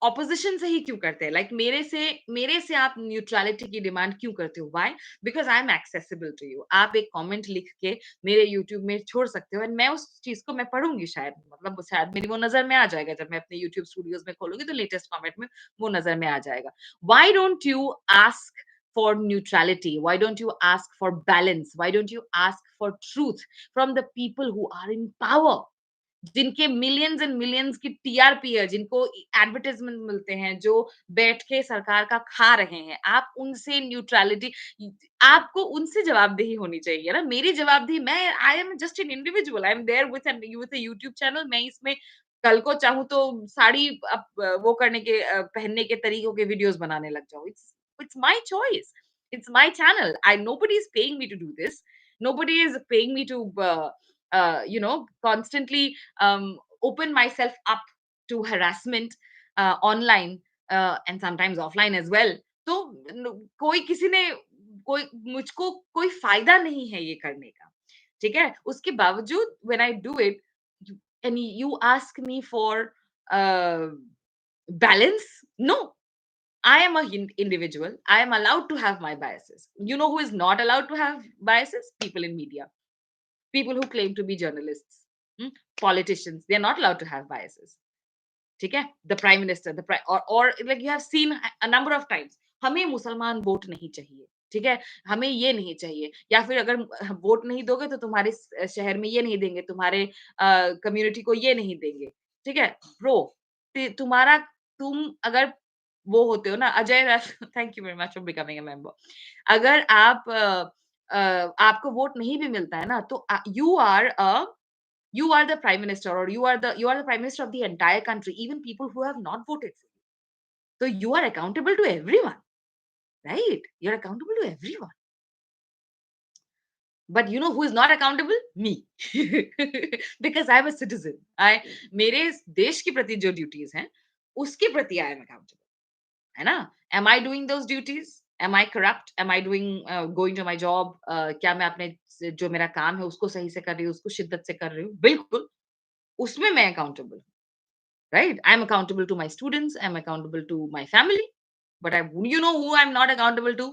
ऑपोज़िशन से ही क्यों करते हैं? लाइक मेरे से आप न्यूट्रैलिटी की डिमांड क्यों करते हो? Why? Because I am accessible to you. आप एक कमेंट लिख के मेरे यूट्यूब में छोड़ सकते हो, एंड मैं उस चीज़ को मैं पढ़ूँगी शायद, मतलब शायद मेरी वो नज़र में आ जाएगा जब मैं अपने यूट्यूब स्टूडियोज़ में खोलूँगी तो लेटेस्ट कमेंट में वो नज़र में आ जाएगा। Why don't you ask for neutrality? Why don't you ask for balance? Why don't you ask for truth from the people who are in power? जिनके मिलियंस एंड मिलियंस की टीआरपी है, जिनको advertisement मिलते हैं, जो बैठ के सरकार का खा रहे हैं, आप उनसे न्यूट्रलिटी, आपको उनसे जवाबदेही होनी चाहिए ना। मेरी जवाबदेही, मैं I am just an individual, I am there with a YouTube channel. मैं इसमें कल को चाहूँ तो साड़ी वो करने के पहनने के तरीकों के वीडियोस बनाने लग जाऊँ। It's my choice, it's my channel. I nobody is paying me to do this, nobody is paying me to constantly open myself up to harassment online and sometimes offline as well। तो कोई किसी ने कोई मुझको कोई फायदा नहीं है ये करने का, ठीक है? उसके बावजूद when I do it, and you ask me for uh, balance? No, I am a individual. I am allowed to have my biases. You know who is not allowed to have biases? People in media, people who claim to be journalists, hmm? Politicians. They are not allowed to have biases. ठीक है, the prime minister, और like you have seen a number of times, हमें मुसलमान vote नहीं चाहिए, ठीक है, हमें ये नहीं चाहिए, या फिर अगर वोट नहीं दोगे तो तुम्हारे शहर में ये नहीं देंगे, तुम्हारे कम्युनिटी को ये नहीं देंगे, ठीक है, ब्रो, तुम्हारा, तुम अगर वो होते हो ना Ajay, thank you very much for becoming a member, अगर आप आपको वोट नहीं भी मिलता है ना, तो you are the prime minister, or you are the prime minister of the entire country, even people who have not voted for you, so you are accountable to everyone, right? You're accountable to everyone. But you know who is not accountable? Me. Because I'm a citizen. I मेरे इस देश के प्रति जो duties हैं उसके प्रति I am accountable, है ना? Am I doing those duties? Am I corrupt? Am I doing going to my job? क्या मैं अपने जो मेरा काम है उसको सही से कर रही हूँ, उसको शिद्दत से कर रही हूँ? बिल्कुल, उसमें मैं accountable, right? I'm accountable to my students, I'm accountable to my family, but you know who I'm not accountable to?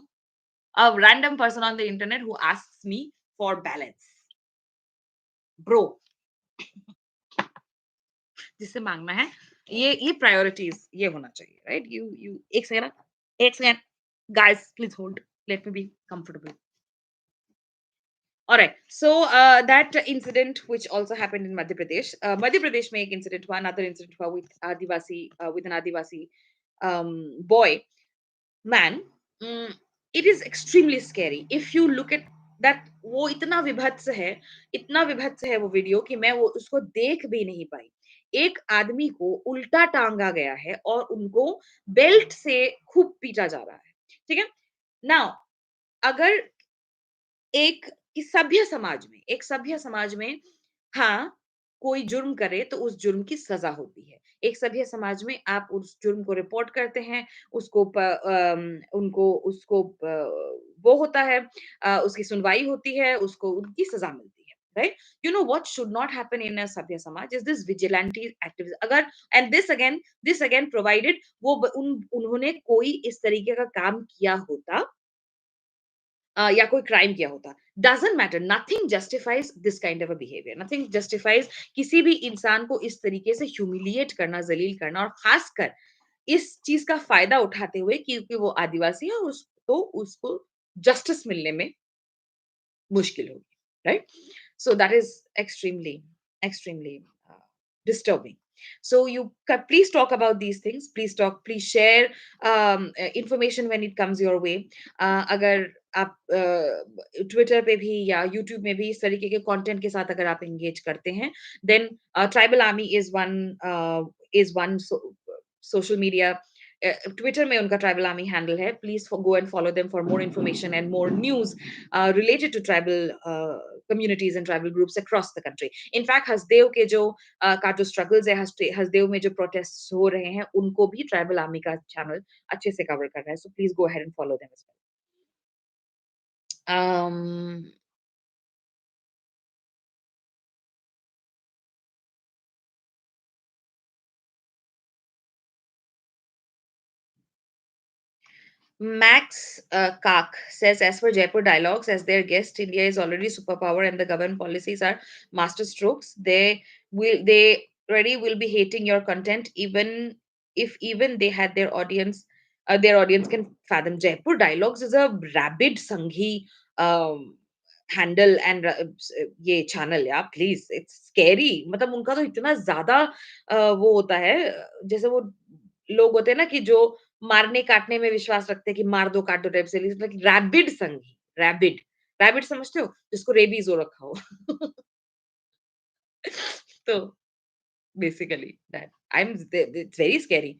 A random person on the internet who asks me for balance. Bro, जिससे मांगना है, ये priorities ये होना चाहिए, right? You एक second, एक second, guys please hold, let me be comfortable. All right. So that incident, which also happened in Madhya Pradesh में एक incident हुआ, another incident हुआ with an Adivasi boy, man. mm, it is extremely scary. If you look at that, वो इतना विभत्स है वो video कि मैं वो उसको देख भी नहीं पाई. एक आदमी को उल्टा टांगा गया है और उनको बेल्ट से खूब पीटा जा रहा है. ठीक है. नाउ अगर एक सभ्य समाज में हाँ, कोई जुर्म करे तो उस जुर्म की सज़ा होती है। एक सभ्य समाज में आप उस जुर्म को रिपोर्ट करते हैं, उनको उसको वो होता है, उसकी सुनवाई होती है, उसको उनकी सज़ा मिलती है, right? You know what should not happen in a सभ्य समाज इज़ दिस विजिलेंटी एक्टिविज़्म. अगर एंड दिस अगेन प्रोवाइडेड वो उन्होंने कोई इस तरीके का काम किया होता, या कोई क्राइम किया होता. Doesn't matter, nothing justifies this kind of a behaviour, nothing justifies किसी भी इंसान को इस तरीके से ह्यूमिलिएट करना, ज़लील करना, और खासकर इस चीज़ का फ़ायदा उठाते हुए क्योंकि वो आदिवासी है और उसको जस्टिस मिलने में मुश्किल होगी, right? So that is extremely disturbing. So please talk about these things. Please share information when it comes your way. अगर आप ट्विटर पे भी या यूट्यूब में भी इस तरीके के कंटेंट के साथ अगर आप एंगेज करते हैं, then tribal army is one social media. Twitter में उनका ट्राइबल आर्मी हैंडल है. Please go and follow them for more information and more news related to tribal communities and tribal groups across the country. In fact, Hasdeo के का जो struggles है, हसदेव में जो protests हो रहे हैं, उनको भी ट्राइबल आर्मी का चैनल अच्छे से कवर कर रहा है. So please go ahead and follow them as well. Max Kak says, as for Jaipur dialogues, as their guest, India is already superpower, and the government policies are master strokes. They already will be hating your content, even if even they had their audience. Their audience can fathom. Jaipur dialogues is a rabid Sanghi handle and ये channel. Yeah, please, it's scary. मतलब उनका तो इतना ज़्यादा वो होता है, जैसे वो लोग होते हैं ना कि जो मारने काटने में विश्वास रखते हैं कि मार दो काट दो टाइप से, like rabid Sanghi, rabid, rabid समझते हो? जिसको रेबीज हो रखा हो. तो basically that I am it's very scary.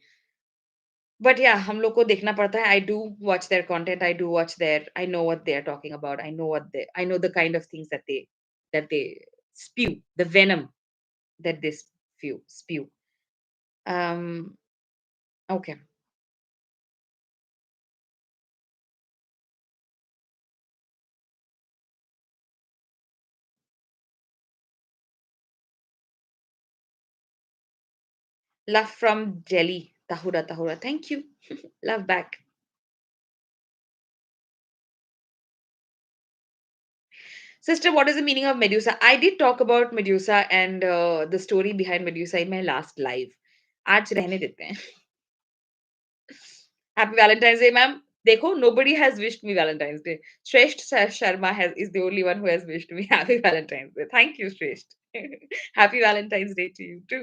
But yeah हम लोग को देखना पड़ता है. I do watch their content, I do watch their, I know what they are talking about, I know the kind of things that they spew, the venom that they spew. um okay. Love from Delhi, Tahura Tahura, thank you. Love back. Sister, what is the meaning of Medusa? I did talk about Medusa and the story behind Medusa in my last live. आज रहने देते हैं। Happy Valentine's Day ma'am. देखो nobody has wished me Valentine's Day. Shreshth Sharma has is the only one who has wished me happy Valentine's Day. Thank you Shreshth. Happy Valentine's Day to you too.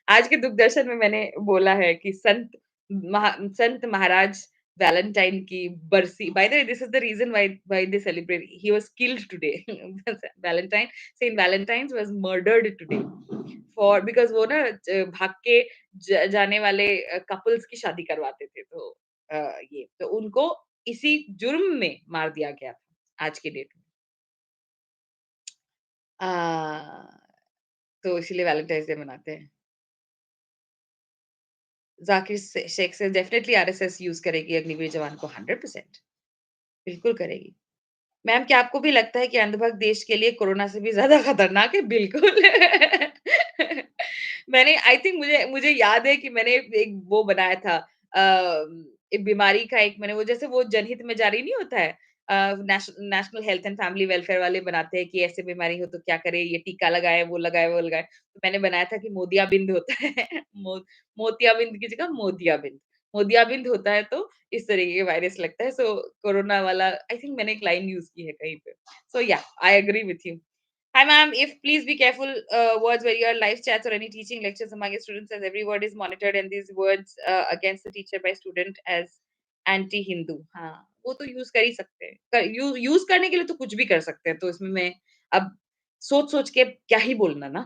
आज के दूरदर्शन में मैंने बोला है कि संत महाराज वैलेंटाइन की बरसी। By the way this is the reason why they celebrate he was killed today. Valentine saint Valentine's was murdered today for because वो ना भाग के जाने वाले कपल्स की शादी करवाते थे। तो अ, ये तो उनको इसी जुर्म में मार दिया गया था आज की डेट में। अ, तो इसीलिए वैलेंटाइन्स डे मनाते हैं। ज़ाकिर शेख से डेफिनिटली आरएसएस यूज़ करेगी अग्निवीर जवान को 100%। बिल्कुल करेगी। मैम क्या आपको भी लगता है कि अंधभक्त देश के लिए कोरोना से भी ज़्यादा खतरनाक है? बिल्कुल। मैंने आई थिंक मुझे मुझे याद है कि मैंने एक वो बनाया था एक बीमारी का एक मैंने वो जैसे वो जनहित में जारी नहीं होता है national health and family welfare वाले बनाते हैं कि ऐसे बीमारी हो तो क्या करें, ये टीका लगाएँ, वो लगाएँ, वो लगाएँ। तो मैंने बनाया था कि मोतियाबिंद होता है। मो मोतियाबिंद की जगह मोदियाबिंद। मोदियाबिंद होता है तो इस तरीके के वायरस लगता है। सो कोरोना वाला आई थिंक मैंने एक लाइन यूज़ की है कहीं पे। So yeah I agree with you. Hi ma'am, if please be careful words where your live chats or any teaching lectures among your students as every word is monitored and these words against the teacher by student as anti-Hindu. हाँ, वो तो use कर ही सकते हैं। Use करने के लिए तो कुछ भी कर सकते हैं। तो इसमें मैं अब सोच-सोच के क्या ही बोलना ना।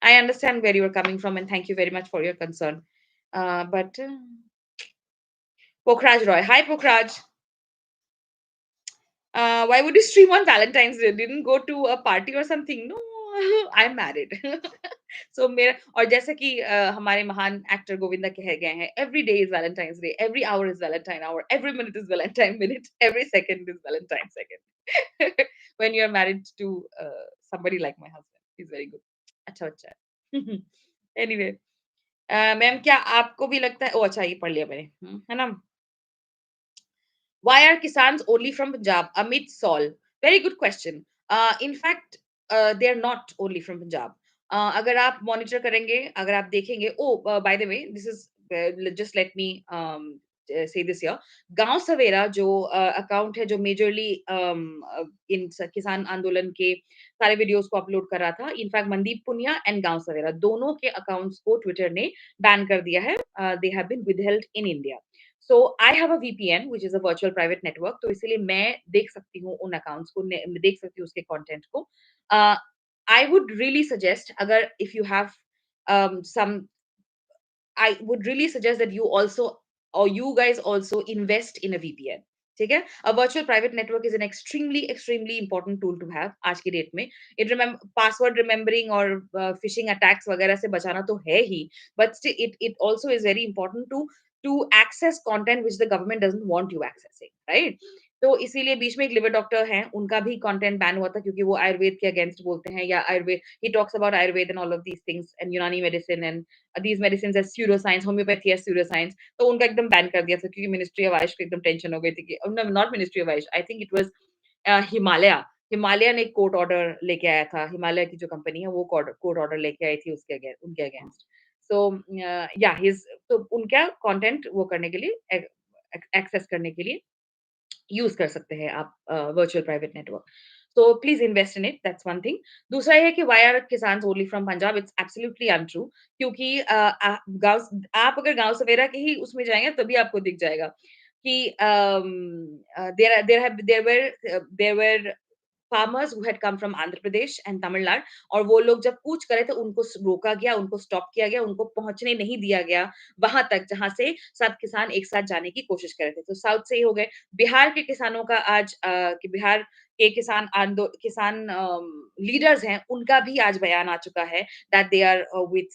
I understand where you are coming from and thank you very much for your concern. But Pokhraj Roy. Hi Pokhraj. Why would you stream on Valentine's Day? Didn't go to a party or something? No, I'm married. So मेरा और जैसे कि हमारे महान actor Govinda कह गए हैं, every day is Valentine's Day, every hour is Valentine hour, every minute is Valentine minute, every second is Valentine second. When you are married to somebody like my husband, he's very good. अच्छा बच्चा है. Anyway, ma'am क्या आपको भी लगता है? ओह अच्छा ये पढ़ लिया मैंने, है ना? Why are Kisans only from Punjab? Amit Saul. Very good question. In fact, they are not only from Punjab. अगर आप मॉनिटर करेंगे, अगर आप देखेंगे, bye the way, this is just let me से दिस हियर गांव सवेरा जो अकाउंट है जो मेजरली इन किसान आंदोलन के सारे वीडियोस को अपलोड कर रहा था इनफैक्ट मनदीप पुनिया एंड गांव सवेरा दोनों के अकाउंट्स को ट्विटर ने बैन कर दिया है they have been withheld in India so I have a VPN which is a virtual private network तो इसीलिए मैं देख सकती हूँ उन अकाउंट्स को देख सकती हूँ उसके कंटेंट को आई वुड रियली सजेस्ट अगर if you have some I would really suggest that you also or you guys also invest in a VPN. ठीक है? A virtual private network is an extremely important tool to have आज की date में. It password remembering और phishing attacks वगैरह से बचाना तो है ही, but still it also is very important to access content which the government doesn't want you accessing, right? तो इसीलिए बीच में एक लिवर डॉक्टर हैं, उनका भी कंटेंट बैन हुआ था क्योंकि वो आयुर्वेद के अगेंस्ट बोलते हैं या Ayurveda he talks about Ayurveda and all of these things and Unani medicine and these medicines as pseudoscience, homeopathy as pseudoscience, तो उनका एकदम बैन कर दिया था क्योंकि मिनिस्ट्री ऑफ आयुष को एकदम टेंशन हो गई थी कि not ministry of Ayush I think it was Himalaya Himalaya ने कोर्ट ऑर्डर लेके आया था हिमालय की जो कंपनी है वो कोर्ट ऑर्डर लेके आई थी उसके उनके अगेंस्ट सो या हिज तो उनका कंटेंट वो करने के लिए एक्सेस करने के लिए यूज कर सकते हैं आप virtual private network so please invest in it that's one thing दूसरा ये है कि वाई आर किसान only from Punjab it's absolutely untrue क्योंकि गांव आप अगर गांव सवेरा के ही उसमें जाएंगे तभी आपको दिख जाएगा कि there farmers who had come from Andhra Pradesh and Tamil Nadu और वो लोग जब कूच करे तो उनको रोका गया उनको स्टॉप किया गया उनको पहुंचने नहीं दिया गया वहां तक जहां से सब किसान एक साथ जाने की कोशिश कर रहे थे तो साउथ से ही हो गए बिहार के किसानों का आज कि बिहार के किसान लीडर्स हैं उनका भी आज बयान आ चुका है that they are with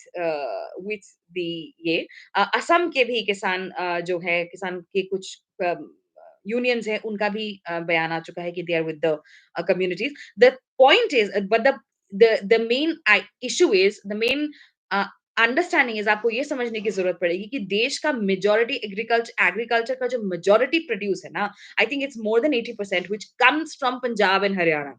the ये असम के भी किसान जो है किसान के कुछ यूनियंस हैं उनका भी बयान आ चुका है कि they are with the communities. The point is, but the main issue is the main understanding is आपको ये समझने की जरूरत पड़ेगी कि देश का मेजोरिटी एग्रीकल्चर का जो मेजोरिटी प्रोड्यूस है ना आई think it's more than 80% which comes from Punjab and Haryana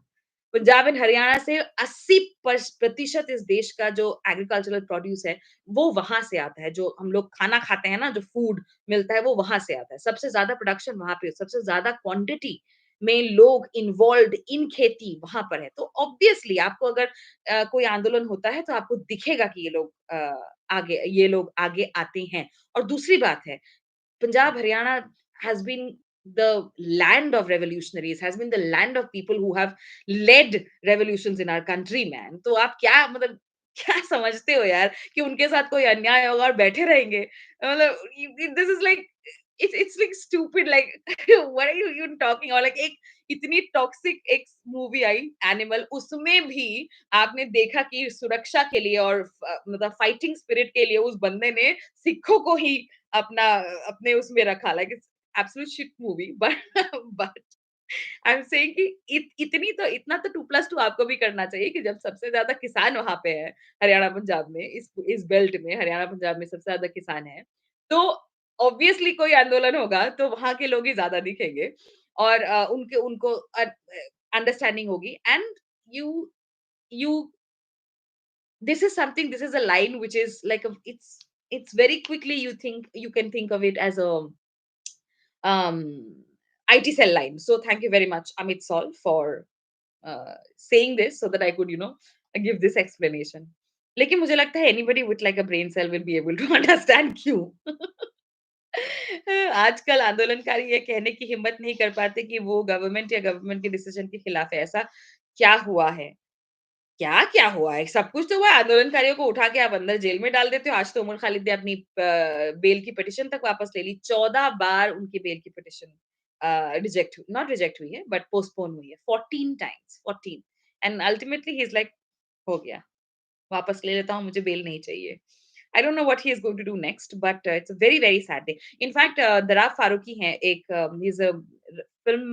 Punjab and Haryana से 80 प्रतिशत इस देश का जो एग्रीकल्चरल प्रोड्यूस है, वो वहाँ से आता है। जो हम लोग खाना खाते हैं ना, जो फूड मिलता है, वो वहाँ से आता है। सबसे ज़्यादा प्रोडक्शन वहाँ पे, सबसे ज़्यादा क्वांटिटी में लोग इन्वॉल्व्ड इन खेती वहाँ पर है। तो ऑब्वियसली आपको अगर कोई आंदोलन होता है, तो आपको दिखेगा कि ये लोग आगे आते हैं। और दूसरी बात है, Punjab, Haryana has been the land of revolutionaries, has been the land of people who have led revolutions in our country, man. तो आप क्या मतलब क्या समझते हो यार कि उनके साथ कोई अन्याय होगा और बैठे रहेंगे? मतलब this is like it's like stupid like what are you even talking और लाइक एक इतनी टॉक्सिक एक मूवी आई एनिमल उसमें भी आपने देखा कि सुरक्षा के लिए और मतलब फाइटिंग स्पिरिट के लिए उस बंदे ने सिखों को ही अपना अपने उसमें रखा like it's absolute shit movie but but I am saying कि इतनी तो इतना तो 2+2 आपको भी करना चाहिए कि जब सबसे ज्यादा किसान वहां पे है हरियाणा पंजाब में इस बेल्ट में हरियाणा पंजाब में सबसे ज्यादा किसान है तो ऑब्वियसली कोई आंदोलन होगा तो वहां के लोग ही ज्यादा दिखेंगे और उनके उनको अंडरस्टैंडिंग होगी and you you this is a line which is like it's very quickly you can think of it as a um IT cell line. So thank you very much, Amit Sol, for saying this so that I could, give this explanation. लेकिन मुझे लगता है anybody with like a brain cell will be able to understand क्यों. आजकल आंदोलनकारी ये कहने की हिम्मत नहीं कर पाते कि वो गवर्नमेंट या गवर्नमेंट के डिसीजन के खिलाफ है. ऐसा क्या हुआ है? क्या-क्या हुआ है? सब कुछ तो हुआ है, आंदोलनकारियों को उठा के आप अंदर जेल में डाल देते हो। आज तो उमर खालिद ने अपनी बेल की पिटीशन तक वापस ले ली। 14 बार उनकी बेल की पिटीशन नॉट रिजेक्ट हुई है, बट पोस्टपोन हुई है। 14 times, 14 and ultimately he is like हो गया, वापस ले लेता हूँ, मुझे बेल नहीं चाहिए। I don't know what he is going to do next, but it's a very, very sad day. In fact, Darab Faruqi है एक he's a film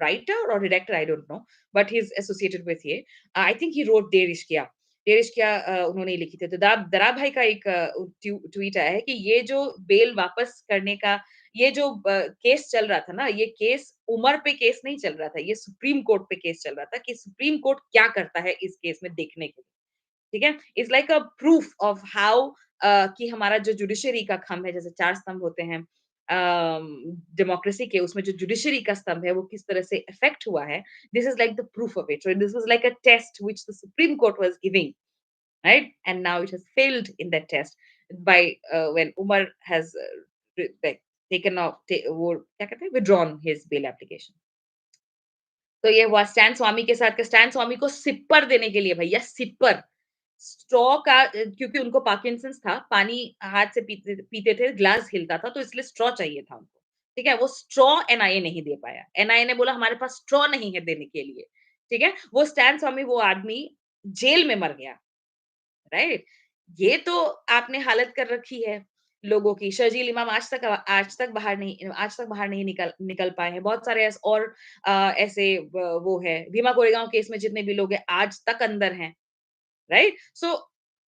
writer or director, I don't know, but he's associated with ये. I think he wrote der Ishqiya. Der Ishqiya उन्होंने लिखी थी. तो दराब भाई का एक ट्वीट आया है कि ये जो बेल वापस करने का ये जो केस चल रहा था ना, ये केस उमर पे केस नहीं चल रहा था, ये सुप्रीम कोर्ट पे केस चल रहा था कि सुप्रीम कोर्ट क्या करता है इस केस में देखने के लिए. ठीक है? It's like a proof of how कि हमारा जो जुडिशरी का खंभ है, जैसे 4 स्तंभ होते हैं डेमोक्रेसी के, उसमें जो जुडिशरी का स्तंभ है, वो किस तरह से इफेक्ट हुआ है. This is like the proof of it. So this was like a test which the Supreme Court was giving, right? And now it has failed in that test by when Umar has like taken off वो क्या कहते हैं? Withdrawn his bail application. तो ये हुआ stand स्वामी के साथ, stand स्वामी को सिपर देने के लिए भैया सिपर स्ट्रॉ का क्योंकि उनको पार्किंसंस था, पानी हाथ से पीते पीते थे, ग्लास हिलता था, तो इसलिए स्ट्रॉ चाहिए था उनको। ठीक है? वो स्ट्रॉ एनआईए नहीं दे पाया। एनआईए ने बोला हमारे पास स्ट्रॉ नहीं है देने के लिए। ठीक है? वो स्टैन स्वामी वो आदमी जेल में मर गया। राइट? ये तो आपने हालत कर रखी है लोगों की। शर्जील इमाम आज तक बाहर नहीं निकल निकल पाए हैं। बहुत सारे और ऐसे वो है भीमा कोरेगांव केस में जितने भी लोग हैं आज तक अंदर हैं। राइट? सो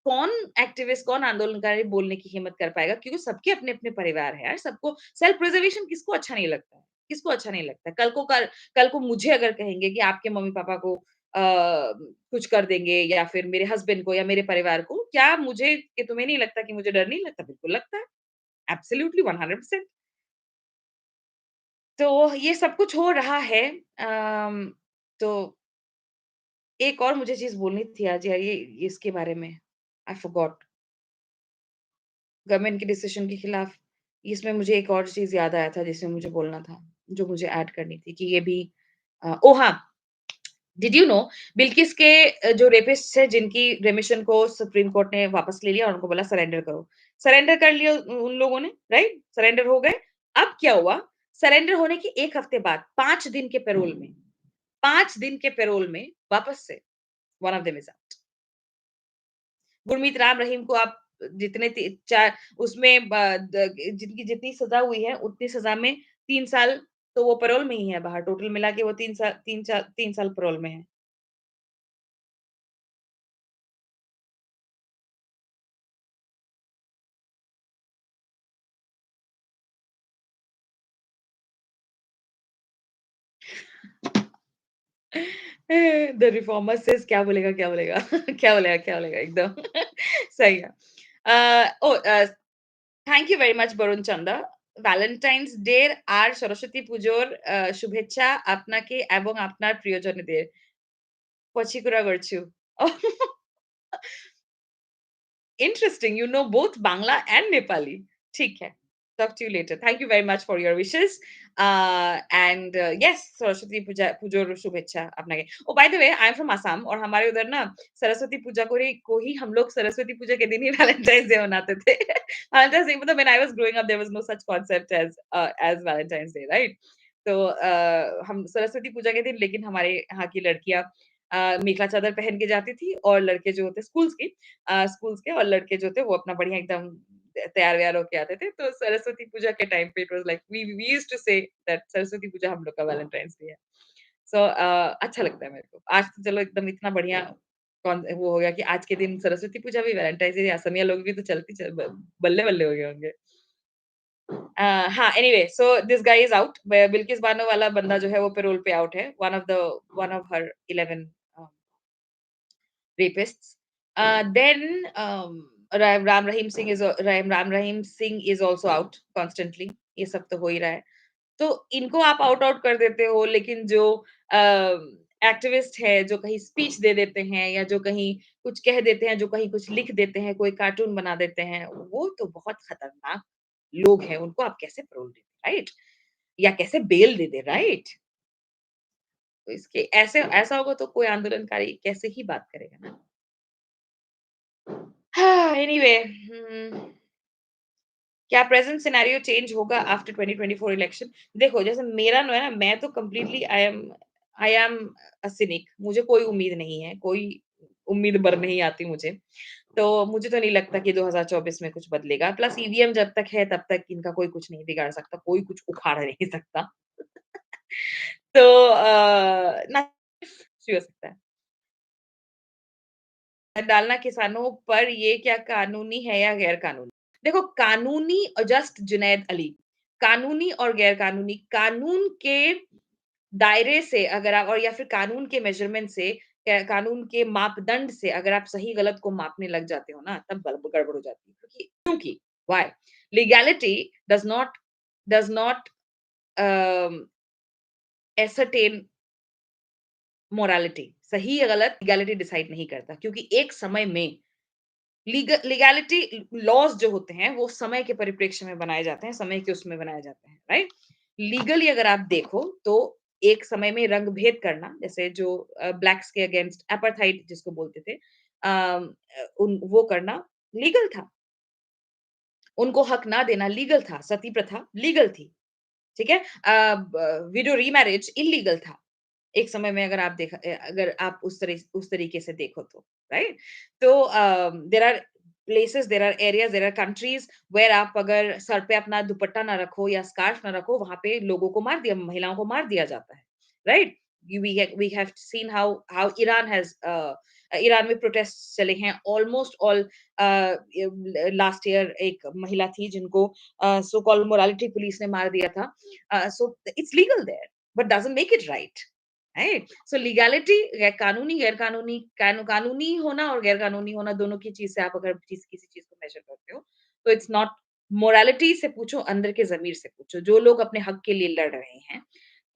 कौन एक्टिविस्ट, कौन आंदोलनकारी बोलने की हिम्मत कर पाएगा? क्योंकि सबके अपने-अपने परिवार हैं यार, सबको सेल्फ प्रिजर्वेशन किसको अच्छा नहीं लगता है? किसको अच्छा नहीं लगता है? कल को मुझे अगर कहेंगे कि आपके मम्मी-पापा को कुछ कर देंगे या फिर मेरे हस्बैंड को या मेरे परिवार को, क्या मुझे कि तुम्हें नहीं लगता कि मुझे डर नहीं लगता? बिल्कुल लगता है। एब्सोल्यूटली 100%. तो ये सब कुछ हो रहा है। तो एक और मुझे चीज़ बोलनी थी आज यार ये इसके बारे में। I forgot. गवर्नमेंट के डिसीजन के खिलाफ इसमें मुझे एक और चीज़ याद आया था जिसमें मुझे बोलना था, जो मुझे ऐड करनी थी कि ये भी ओह हाँ, डिड यू नो बिल्किस के जो रेपिस्ट्स हैं जिनकी रेमिशन को सुप्रीम कोर्ट ने वापस ले लिया और उनको बोला सरेंडर करो। सरेंडर कर लिया उन लोगों ने, राइट? सरेंडर हो गए। अब क्या हुआ? सरेंडर होने के 1 हफ्ते बाद 5 दिन के पैरोल में 5 दिन के पैरोल में वापस से one of them is out. Gurmeet Ram Rahim को आप जितने ती चा उसमें ब द जिनकी जितनी सज़ा हुई है, उतनी सज़ा में 3 साल तो वो पैरोल में ही है बाहर, टोटल मिला के वो 3 साल पैरोल में है। द रिफॉर्मर सेज क्या बोलेगा, क्या बोलेगा? क्या बोलेगा एकदम सही है। Thank you very much Varun Chanda. Valentine's Day আর সরস্বতী পুজোর শুভেচ্ছা আপনাকে এবং আপনার প্রিয়জনদের। পছিকুরা করছু। Interesting. You know both Bangla and Nepali. ठीक है. Talk to you later. Thank you very much for your wishes. And yes, Saraswati पूजा पुजोर शुभेच्छा আপনাকে। Oh, by the way, I am from Assam और हमारे उधर ना सरस्वती पूजा को ही हम लोग सरस्वती पूजा के दिन ही वैलेंटाइन्स डे मनाते थे। वैलेंटाइन्स डे मतलब when I was growing up there was no such concept as Valentine's Day, right? तो हम सरस्वती पूजा के दिन लेकिन हमारे यहाँ की लड़कियाँ मेखला चादर पहन के जाती थी और लड़के जो होते स्कूल्स के और लड़के जो थे वो अपना बढ़िया एकदम तैयार-वैयार होके आते थे। तो सरस्वती पूजा के टाइम पे it was like we used to say that Saraswati Puja हम लोग का वैलेंटाइन्स डे है। सो अच्छा लगता है मेरे को। आज तो चलो एकदम इतना बढ़िया वो हो गया कि आज के दिन सरस्वती पूजा भी वैलेंटाइन्स डे असमिया लोग भी तो चलती चल ब बल्ले-बल्ले हो गए होंगे। हाँ, anyway so this guy is out. ब बिल्किस बानो वाला बंदा जो है वो पैरोल पे आउट है। One of her 11 rapists. Then Ram Rahim Singh is also out constantly. ये सब तो हो ही रहा है। तो इनको आप आउट कर देते हो लेकिन जो एक्टिविस्ट है जो कहीं स्पीच दे देते हैं या जो कहीं कुछ कह देते हैं, जो कहीं कुछ लिख देते हैं, कोई कार्टून बना देते हैं, वो तो बहुत खतरनाक लोग हैं। उनको आप कैसे पैरोल देते, राइट? या कैसे बेल दे दे, राइट? तो इसके ऐसे ऐसा होगा तो कोई आंदोलनकारी कैसे ही बात करेगा ना? हाँ, एनीवे क्या प्रेज़ेंट सिनेरियो चेंज होगा आफ्टर 2024 इलेक्शन? देखो, जैसे मेरा जो है ना, मैं तो completely I am a scenic मुझे कोई उम्मीद नहीं है, कोई उम्मीद भर नहीं आती मुझे। तो मुझे तो नहीं लगता कि 2024 में कुछ बदलेगा। प्लस ईवीएम जब तक है, तब तक इनका कोई कुछ नहीं बिगाड़ सकता, कोई कुछ उखाड़ नहीं सकता। तो ना कुछ भी हो सकता है। डालना किसानों पर ये क्या कानूनी है या गैर कानूनी? देखो कानूनी और जस्ट जुनैद अली, कानूनी और गैर कानूनी, कानून के दायरे से अगर आप और या फिर कानून के मेज़रमेंट से कानून के मापदंड से अगर आप सही गलत को मापने लग जाते हो ना, तब गड़बड़ हो जाती है। क्योंकि why? Legality does not ascertain morality. सही या गलत लीगैलिटी डिसाइड नहीं करता क्योंकि एक समय में लीगैलिटी लॉज़ जो होते हैं, वो समय के परिप्रेक्ष्य में बनाए जाते हैं, समय के उसमें बनाए जाते हैं, राइट? लीगली अगर आप देखो, तो एक समय में रंग-भेद करना, जैसे जो ब्लैक्स के अगेंस्ट एपार्थाइड जिसको बोलते थे उन वो करना लीगल था। उनको हक ना देना लीगल था, सती प्रथा लीगल थी, ठीक है? विडो रीमैरेज इल्लीगल था। एक समय में अगर आप उस तरीके से देखो तो, राइट? तो there are areas, there are countries where आप अगर सर पे अपना दुपट्टा ना रखो या स्कार्फ ना रखो, वहाँ पे लोगों को मार दिया महिलाओं को मार दिया जाता है, right? We have seen how Iran में प्रोटेस्ट चले हैं ऑलमोस्ट ऑल लास्ट ईयर एक महिला थी जिनको सो कॉल्ड मोरालिटी पुलिस ने मार दिया था। So it's legal there but doesn't make it right. Right so legality गैर कानूनी कानूनी होना और गैर कानूनी होना दोनों की चीज से आप अगर किसी चीज को मेजर करते हो तो इट्स नॉट मोरालिटी से पूछो अंदर के जमीर से पूछो जो लोग अपने हक के लिए लड़ रहे हैं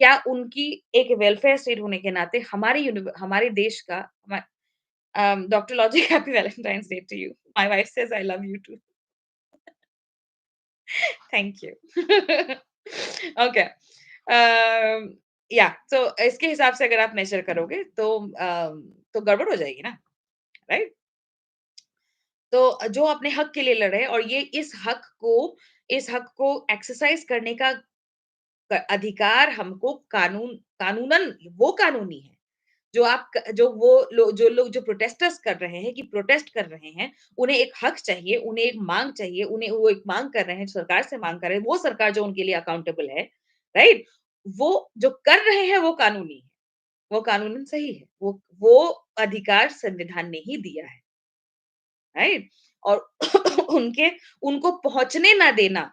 क्या उनकी एक वेलफेयर स्टेट होने के नाते हमारे देश का doctor logic happy valentine's day to you my wife says I love you too thank you okay या तो इसके हिसाब से अगर आप मेजर करोगे तो गड़बड़ हो जाएगी ना राइट तो जो अपने हक के लिए लड़े और ये इस हक को एक्सरसाइज करने का अधिकार हमको कानूनन वो कानूनी है जो आप जो लोग जो प्रोटेस्टर्स कर रहे हैं कि प्रोटेस्ट कर रहे हैं उन्हें एक हक चाहिए उन्हें एक मांग चाहिए उन्हें वो एक मांग कर रहे हैं सरकार से मांग कर रहे हैं वो सरकार जो उनके लिए अकाउंटेबल है राइट वो जो कर रहे हैं वो कानूनी है वो कानूनन सही है वो अधिकार संविधान ने ही दिया है राइट और उनके उनको पहुंचने ना देना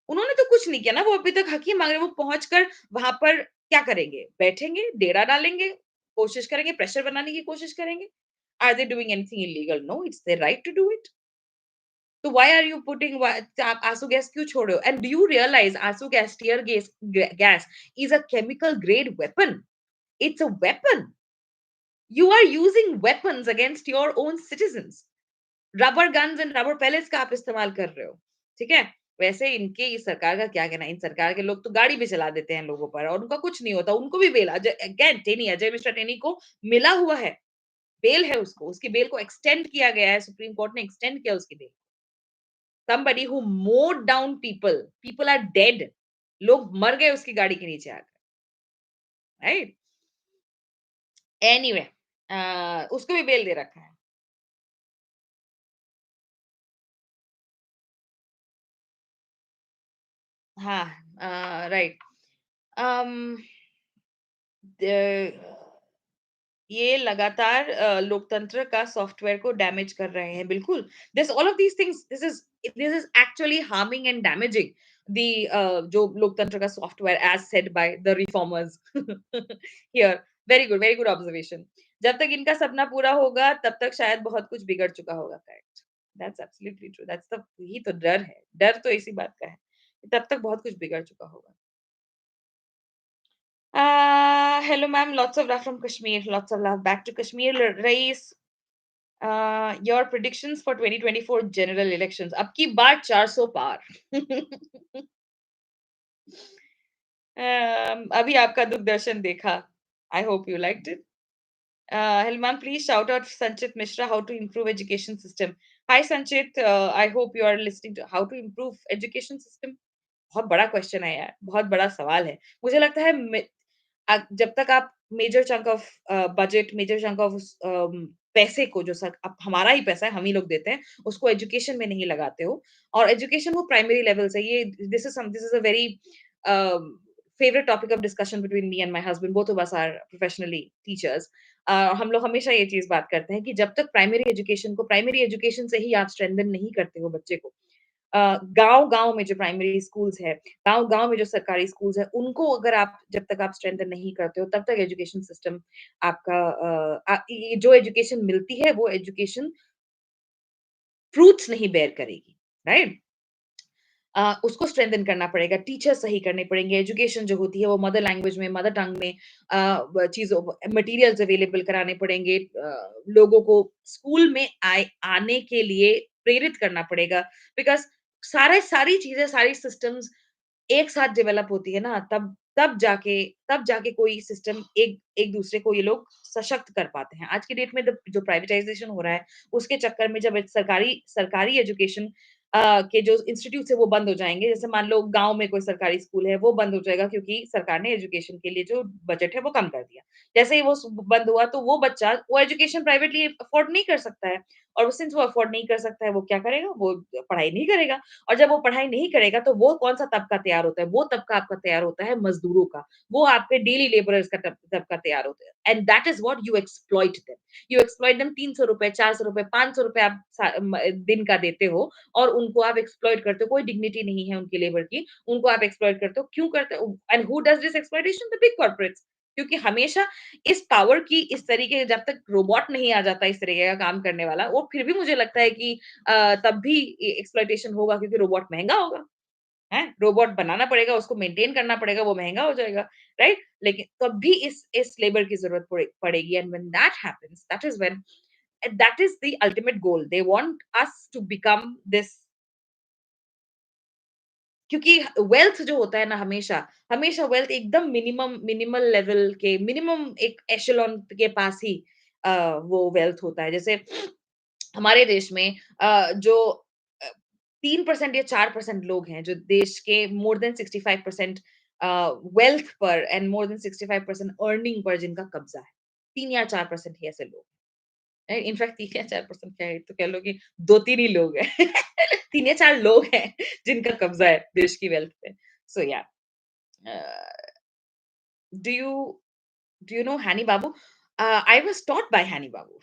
उन्होंने तो कुछ नहीं किया ना वो अभी तक हक ही मांग रहे हैं वो पहुंचकर वहां पर क्या करेंगे बैठेंगे डेरा डालेंगे कोशिश करेंगे, प्रेशर बनाने की कोशिश करेंगे? Are they doing anything illegal? No, it's their right to do it. तो व्हाई आर यू पुटिंग आप आंसू गैस क्यों छोड़ रहे हो? एंड डू यू रियलाइज आंसू gas, tear gas is a chemical grade weapon. It's a weapon. You are using weapons against your own citizens. Rubber guns and rubber pellets का आप इस्तेमाल कर रहे हो, ठीक है? वैसे इनके इस सरकार का क्या कहना है? इन सरकार के लोग तो गाड़ी भी चला देते हैं लोगों पर और उनका कुछ नहीं होता, उनको भी बेल अजय अगेन टेनी अजय मिश्रा टेनी को मिला हुआ है, बेल है उसको, उसकी बेल को एक्सटेंड किया गया है, सुप्रीम कोर्ट ने एक्सटेंड किया उसकी bell. somebody who mowed down people, people are dead, लोग मर गए उसकी गाड़ी के नीचे आकर, राइट? एनीवे उसको भी बेल दे रखा है। हाँ, राइट। अम, ये लगातार लोकतंत्र का सॉफ्टवेयर को डैमेज कर रहे हैं, बिल्कुल। This all of these things this is actually harming and damaging जो लोकतंत्र का software as said by the reformers here. Very good observation. जब तक इनका सपना पूरा होगा, तब तक शायद बहुत कुछ बिगड़ चुका होगा, correct. That's absolutely true. That's the यही तो डर है। डर तो इसी बात का है। तब तक बहुत कुछ बिगड़ चुका होगा। Hello, ma'am. Lots of love from Kashmir. Lots of love back to Kashmir. Rais, your predictions for 2024 general elections. अब की बार 400 पार. अभी आपका दूरदर्शन देखा. I hope you liked it. Hello, ma'am. Please shout out Sanchit Mishra how to improve education system. Hi, Sanchit. I hope you are listening to how to improve education system. बहुत बड़ा question है यार, बहुत बड़ा सवाल है। मुझे लगता है जब तक आप major chunk of budget, major chunk of पैसे को जो अब हमारा ही पैसा है, हम ही लोग देते हैं, उसको एजुकेशन में नहीं लगाते हो और एजुकेशन वो प्राइमरी लेवल से ये this is a very favourite topic of discussion between me and my husband, both of us are professionally teachers. हम लोग हमेशा ये चीज़ बात करते हैं कि जब तक प्राइमरी एजुकेशन से ही आप स्ट्रेंथन नहीं करते हो बच्चे को, गाँव-गाँव में जो प्राइमरी स्कूल्स है, गाँव-गाँव में जो सरकारी स्कूल्स हैं, उनको अगर आप जब तक आप स्ट्रेंथन नहीं करते हो, तब तक एजुकेशन सिस्टम आपका ये जो एजुकेशन मिलती है, वो एजुकेशन फ्रूट्स नहीं बेयर करेगी, राइट? उसको स्ट्रेंथन करना पड़ेगा, टीचर सही करने पड़ेंगे, एजुकेशन जो होती है वो मदर लैंग्वेज में, मदर टंग में चीज़ों मटेरियल्स अवेलेबल कराने पड़ेंगे, लोगों को स्कूल में आने के लिए प्रेरित करना पड़ेगा बिकॉज़ सारी चीज़ें, सारी सिस्टम्स एक साथ डेवलप होती है ना, तब जाके कोई सिस्टम एक एक दूसरे को ये लोग सशक्त कर पाते हैं। आज की डेट में जो प्राइवेटाइज़ेशन हो रहा है, उसके चक्कर में जब एक सरकारी सरकारी एजुकेशन के जो इंस्टीट्यूट्स है वो बंद हो जाएँगे। जैसे मान लो गाँव में कोई सरकारी स्कूल है, वो बंद हो जाएगा क्योंकि सरकार ने एजुकेशन के लिए जो बजट है वो कम कर दिया। जैसे ही वो बंद हुआ तो वो बच्चा वो एजुकेशन प्राइवेटली अफोर्ड नहीं कर सकता है और सिंस वो अफोर्ड नहीं कर सकता है, वो क्या करेगा? वो पढ़ाई नहीं करेगा। और जब वो पढ़ाई नहीं करेगा तो वो कौन-सा तबका तैयार होता है? वो तबका आपका तैयार होता है मज़दूरों का। वो आपके डेली लेबरर्स का तबका तैयार होता है and that is what you exploit them. You exploit them ₹300, ₹400, ₹500 आप दिन का देते हो और उनको आप एक्सप्लॉइट करते हो। कोई डिग्निटी नहीं है उनकी लेबर की। उनको आप एक्सप्लॉइट करते हो। क्यों करते हो? And who does this exploitation? The big corporates. क्योंकि हमेशा इस पावर की इस तरीके जब तक रोबोट नहीं आ जाता इस तरीके का काम करने वाला, वो फिर भी मुझे लगता है कि तब भी एक्सप्लॉइटेशन होगा क्योंकि रोबोट महँगा होगा, हैं? रोबोट बनाना पड़ेगा, उसको मेंटेन करना पड़ेगा, वो महँगा हो जाएगा, राइट? लेकिन तब भी इस लेबर की ज़रूरत पड़ेगी and when that happens, that is when that is the ultimate goal. They want us to become this क्योंकि वेल्थ जो होता है ना हमेशा वेल्थ एकदम मिनिमल लेवल के मिनिमम एक एशेलॉन के पास ही वो वेल्थ होता है। जैसे हमारे देश में जो 3% या 4% लोग हैं जो देश के मोर देन 65% वेल्थ पर and more than 65% earning per जिनका कब्जा है। 3 या 4% ही ऐसे लोग हैं। इनफैक्ट 3 या 4% क्या है तो कह लो कि 2-3 ही लोग हैं। 3 या 4 लोग हैं जिनका कब्जा है देश की वेल्थ पे। सो या do you do you know हैनी बाबू? I was taught by Hani Babu.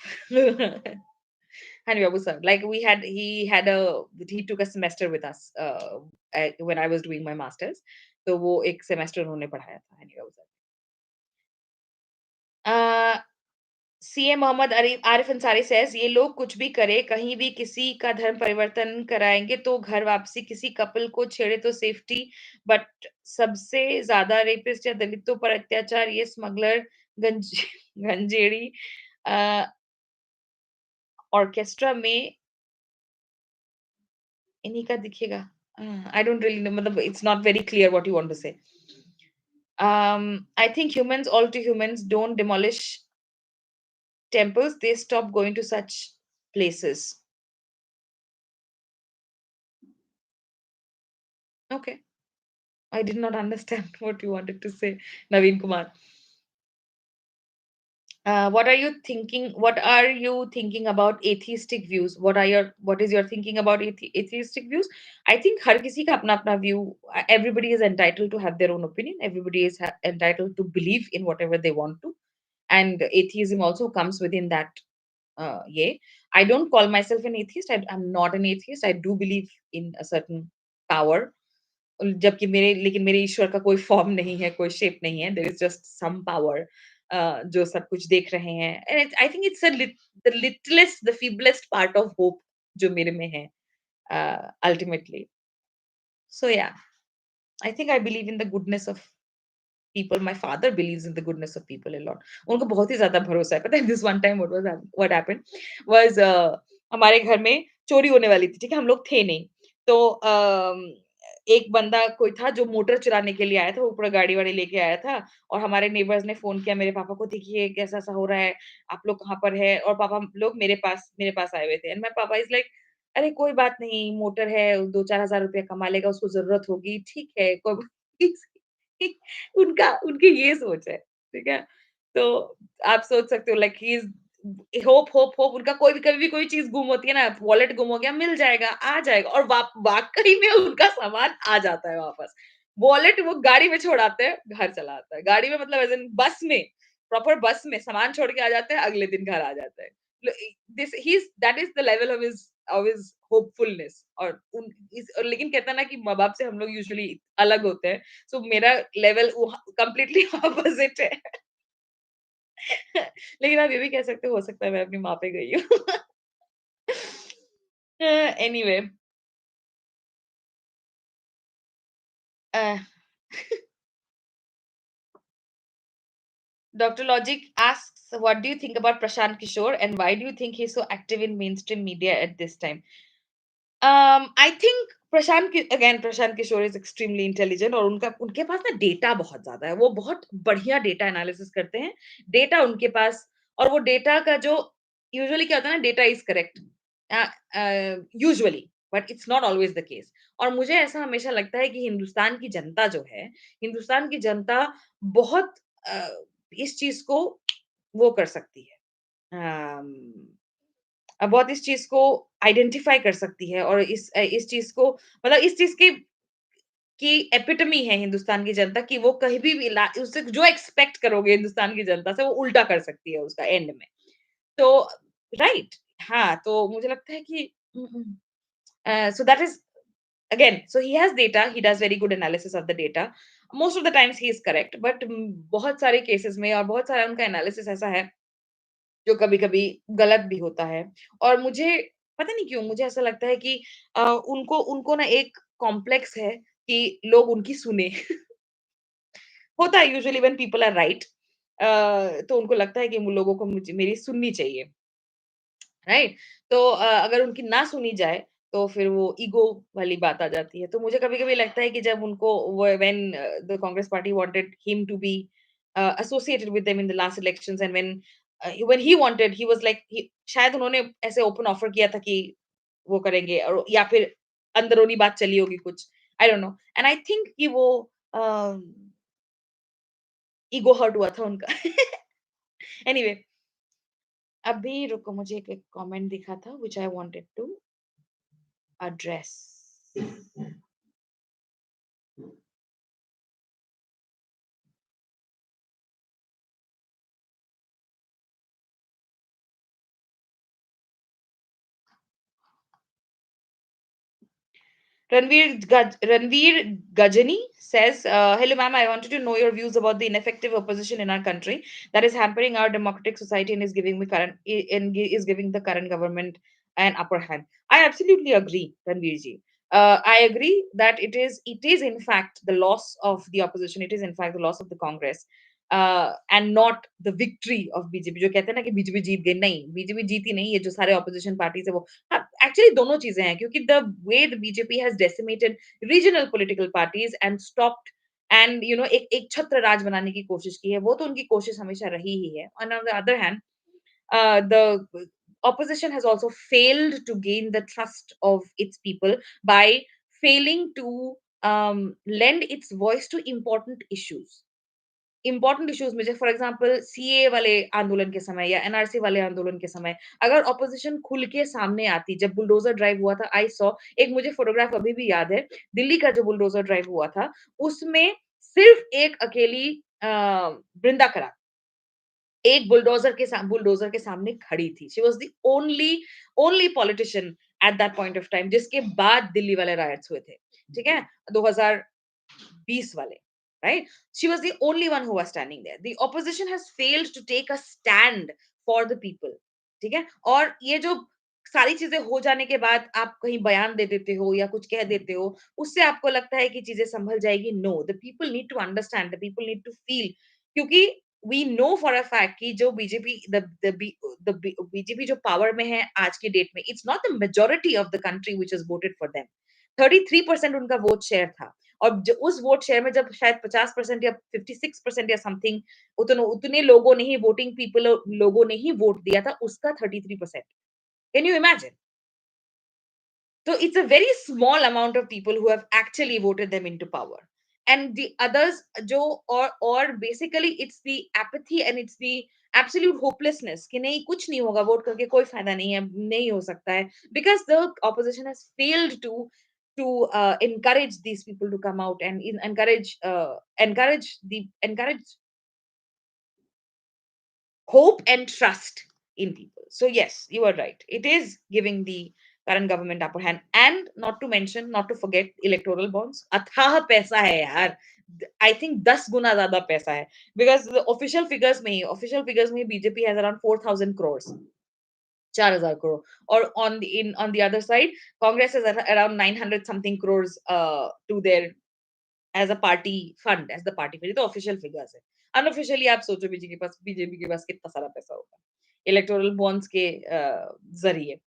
Hani Babu sir. Like he took a semester with us when I was doing my masters. तो वो एक सेमेस्टर उन्होंने पढ़ाया था Hany Babu sir. CA Mohammad Arif Ansari says ये लोग कुछ भी करे, कहीं भी किसी का धर्म परिवर्तन कराएँगे तो घर वापसी, किसी कपल को छेड़े तो सेफ्टी, बट सबसे ज़्यादा रेपिस्ट या दलितों पर अत्याचार ये स्मगलर, गंज गंजेड़ी अ, ऑर्केस्ट्रा में इन्हीं का दिखेगा। आई डोंट रियली नो मतलब it's not very clear what you want to say. I think humans, all to humans, don't demolish temples, they stop going to such places. Okay. I did not understand what you wanted to say, Naveen Kumar. What are you thinking? What are you thinking about atheistic views? What is your thinking about atheistic views? I think हर किसी का अपना अपना view. Everybody is entitled to have their own opinion. Everybody is entitled to believe in whatever they want to, and atheism also comes within that. Yeah, I don't call myself an atheist. I'm not an atheist. I do believe in a certain power. जबकि मेरे ईश्वर का कोई form नहीं है, कोई shape नहीं है। There is just some power जो सब कुछ देख रहे हैं। And I think it's the littlest, the feeblest part of hope जो मेरे में है ultimately. So yeah, I think I believe in the goodness of people. My father believes in the goodness of people a lot. उनको बहुत ही ज़्यादा भरोसा है। पता है this one time what happened was हमारे घर में चोरी होने वाली थी, ठीक है? हम लोग थे नहीं। तो एक बंदा कोई था जो मोटर चुराने के लिए आया था, वो पूरा गाड़ी-वाड़ी लेके आया था और हमारे नेबर्स ने फ़ोन किया मेरे पापा को, देखिए ऐसा-ऐसा हो रहा है, आप लोग कहाँ पर हैं? और पापा लोग मेरे पास आए हुए थे एंड माय पापा इज़ लाइक, "अरे कोई बात नहीं, मोटर है, 2-4 हज़ार रुपए कमा लेगा, उसको ज़रूरत होगी, ठीक है, कोई" उनका उनकी ये सोच है, ठीक है? तो आप सोच सकते हो like he is hope hope hope उनका कोई भी कभी भी कोई चीज़ गुम होती है ना, वॉलेट गुम हो गया, मिल जाएगा, आ जाएगा और वाक़ई में उनका सामान आ जाता है वापस। वॉलेट वो गाड़ी में छोड़ आते हैं, घर चला आता है। गाड़ी में मतलब एज़ इन बस में, प्रॉपर बस में सामान छोड़ के आ जाते हैं, अगले दिन घर आ जाते हैं। ल this he is that is the level of his hopefulness और लेकिन कहते हैं ना कि माँ-बाप से हम लोग यूजुअली अलग होते हैं। सो मेरा लेवल वो कंप्लीटली अपोज़िट है। लेकिन आप ये भी कह सकते हो सकता है मैं अपनी माँ पे गई हूँ। Anyway a, Dr. Logic asks, what do you think about Prashant Kishore and why do you think he's so active in mainstream media at this time? I think Prashant Kishor is extremely intelligent और उनका उनके पास ना data बहुत ज़्यादा है। वो बहुत बढ़िया डेटा एनालिसिस करते हैं। डेटा उनके पास और वो डेटा का जो यूजुअली क्या होता है ना data is correct usually but it's not always the case और मुझे ऐसा हमेशा लगता है कि हिंदुस्तान की जनता जो है, हिंदुस्तान की जनता बहुत अ, इस चीज़ को वो कर सकती है। अम बहुत इस चीज़ को आइडेंटिफ़ाई कर सकती है और इस चीज़ को मतलब इस चीज़ की एपिटमी है हिंदुस्तान की जनता कि वो कहीं भी ला उससे जो एक्सपेक्ट करोगे हिंदुस्तान की जनता से वो उल्टा कर सकती है उसका एंड में। तो राइट हाँ, तो मुझे लगता है कि so that is again so he has data, he does very good analysis of the data. Most of the times he is correct but बहुत सारे केसेज़ में और बहुत सारा उनका एनालिसिस ऐसा है जो कभी-कभी गलत भी होता है और मुझे पता नहीं क्यों मुझे ऐसा लगता है कि उनको उनको ना एक कॉम्प्लेक्स है कि लोग उनकी सुने। होता है usually when people are right तो उनको लगता है कि मुझ लोगों को मुझे मेरी सुननी चाहिए। राइट? तो अगर उनकी ना सुनी जाए, तो फिर वो ईगो वाली बात आ जाती है। तो मुझे कभी-कभी लगता है कि जब उनको वो when the Congress party wanted him to be associated with them in the last elections and when he wanted he was like he शायद उन्होंने ऐसे ओपन ऑफर किया था कि वो करेंगे और या फिर अंदरूनी बात चली होगी कुछ, आई don't no and I think कि वो अ, ईगो हर्ट हुआ था उनका। एनीवे अभी रुको मुझे एक कमेंट दिखा था which I wanted to address. Ranveer Gajani says, "Hello, ma'am. I wanted to know your views about the ineffective opposition in our country that is hampering our democratic society and is giving is giving the current government an upper hand." I absolutely agree, Ranveer ji. I agree that it is in fact the loss of the opposition. It is in fact the loss of the Congress. And not the victory of BJP जो कहते हैं ना कि BJP जीत गई नहीं BJP जीती नहीं ये जो सारे ऑपोजिशन पार्टीज है वो हाँ, एक्चुअली दोनों चीजें हैं क्योंकि the way the BJP has decimated regional political parties and stopped and एक एक छत्र राज बनाने की कोशिश की है वो तो उनकी कोशिश हमेशा रही ही है on the other hand the opposition has also failed to gain the trust of its people by failing to lend its voice to important issues में फॉर एग्जांपल सीए वाले आंदोलन के समय या एनआरसी वाले आंदोलन के समय अगर ऑपोजिशन खुल के सामने आती जब बुलडोजर ड्राइव हुआ था आई सॉ एक मुझे फोटोग्राफ अभी भी याद है दिल्ली का जो बुलडोजर ड्राइव हुआ था उसमें सिर्फ एक अकेली बृंदा करा एक बुलडोजर के सामने खड़ी थी she was the only politician at that point of time जिसके बाद दिल्ली वाले रायट्स हुए थे ठीक है 2020 वाले right she was the only one who was standing there the opposition has failed to take a stand for the people ठीक है और ये जो सारी चीजें हो जाने के बाद आप कहीं बयान दे देते हो या कुछ कह देते हो उससे आपको लगता है कि चीजें संभल जाएगी no the people need to understand the people need to feel क्योंकि we know for a fact कि जो बीजेपी जो पावर में है आज की डेट में it's not the majority of the country which is voted for them 33% उनका वोट शेयर था और उस वोट शेयर में जब शायद 50% या 56% या समथिंग उतने उतने लोगों ने ही वोटिंग पीपल लोगों ने ही वोट दिया था उसका 33%। Can you imagine? So it's a very small amount of people who have actually voted them into power. And the others, Joe, or basically it's the apathy and it's the absolute hopelessness कि नहीं कुछ नहीं होगा vote करके कोई फायदा नहीं है नहीं हो सकता है because the opposition has failed to encourage these people to come out and encourage hope and trust in people. So yes, you are right. It is giving the current government upper hand, and not to mention, not to forget electoral bonds. अथाह पैसा है यार. I think 10 गुना ज्यादा पैसा है because the official figures में BJP has around 4,000 crores. 4,000 crore or on the other side Congress has around 900 something crores to their as a party fund as the party fund ये तो official figures है unofficially आप सोचो BJP के पास कितना सारा पैसा होगा इलेक्टोरल बॉन्ड्स के जरिए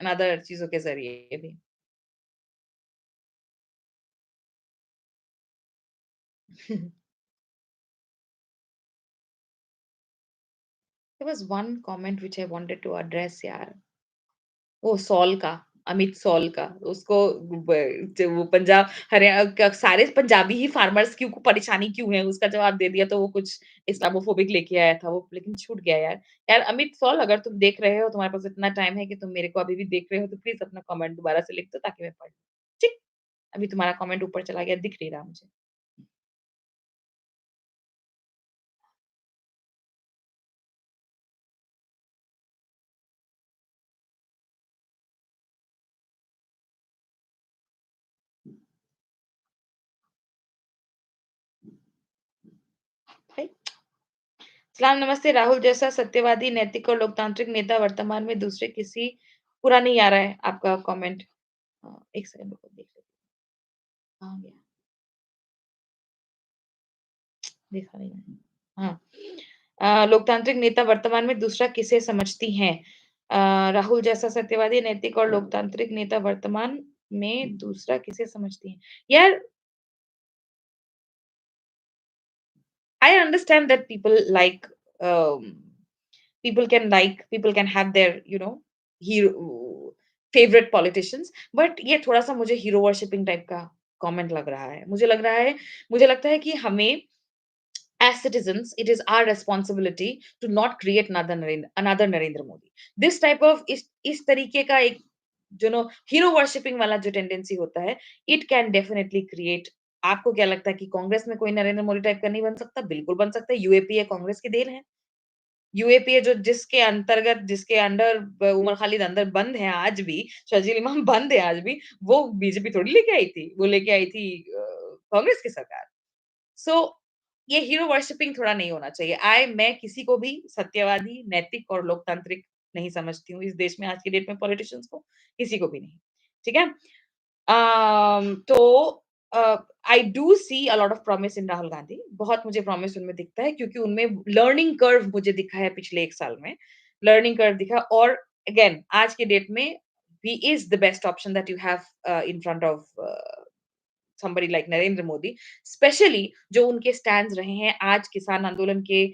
अदर चीजों के जरिए भी there was one comment which I wanted to address यार वो सॉल का अमित सॉल का उसको वो पंजाब हरियाणा सारे पंजाबी ही फार्मर्स की परेशानी क्यों है उसका जवाब दे दिया तो वो कुछ इस्लामोफोबिक लेके आया था वो लेकिन छूट गया यार यार अमित सॉल अगर तुम देख रहे हो तुम्हारे पास इतना टाइम है कि तुम मेरे को अभी भी देख रहे हो तो प्लीज अपना कमेंट दोबारा से लिख दो ताकि मैं पढ़ लूं। ठीक अभी तुम्हारा कमेंट ऊपर चला गया दिख नहीं रहा मुझे भाई सलाम नमस्ते राहुल जैसा सत्यवादी नैतिक और लोकतांत्रिक नेता वर्तमान में दूसरे किसी पूरा नहीं आ रहा है आपका कमेंट एक सेकंड रुको देख लेते हैं। कहाँ गया देखा नहीं मैंने हाँ लोकतांत्रिक नेता वर्तमान में दूसरा किसे समझती हैं राहुल जैसा सत्यवादी नैतिक और लोकतांत्रिक नेता वर्तमान में दूसरा किसे समझती हैं यार I understand that people can have their hero favorite politicians but ये थोड़ा सा मुझे हीरो वर्शिपिंग टाइप का कमेंट लग रहा है मुझे लगता है कि हमें as citizens, it is our responsibility to not create another Narendra Modi. This type of इस तरीके का एक जो नो हीरो वर्शिपिंग वाला जो टेंडेंसी होता है, it can definitely create आपको क्या लगता है कि कांग्रेस में कोई नरेंद्र मोदी टाइप का नहीं बन सकता? बिल्कुल बन सकता है। यूएपी है कांग्रेस की देन है। यूएपीए जो जिसके अंतर्गत जिसके अंडर उमर खालिद अंदर बंद है आज भी, शर्जील इमाम बंद है आज भी, वो बीजेपी थोड़ी लेके आई थी। वो लेके आई थी कांग्रेस की सरकार। सो ये हीरो वर्शिपिंग थोड़ा नहीं होना चाहिए। मैं किसी को भी सत्यवादी, नैतिक और लोकतांत्रिक नहीं समझती हूँ इस देश में आज की डेट में पॉलिटिशियंस को, किसी को भी नहीं। ठीक है? तो I do see a lot of promise in Rahul Gandhi. बहुत मुझे प्रॉमिस उनमें दिखता है क्योंकि उनमें लर्निंग कर्व मुझे दिखा है पिछले 1 साल में। लर्निंग कर्व दिखा और अगेन आज के डेट में he is the best option that you have in front of somebody like Narendra Modi, specially जो उनके स्टैंड्स रहे हैं आज किसान आंदोलन के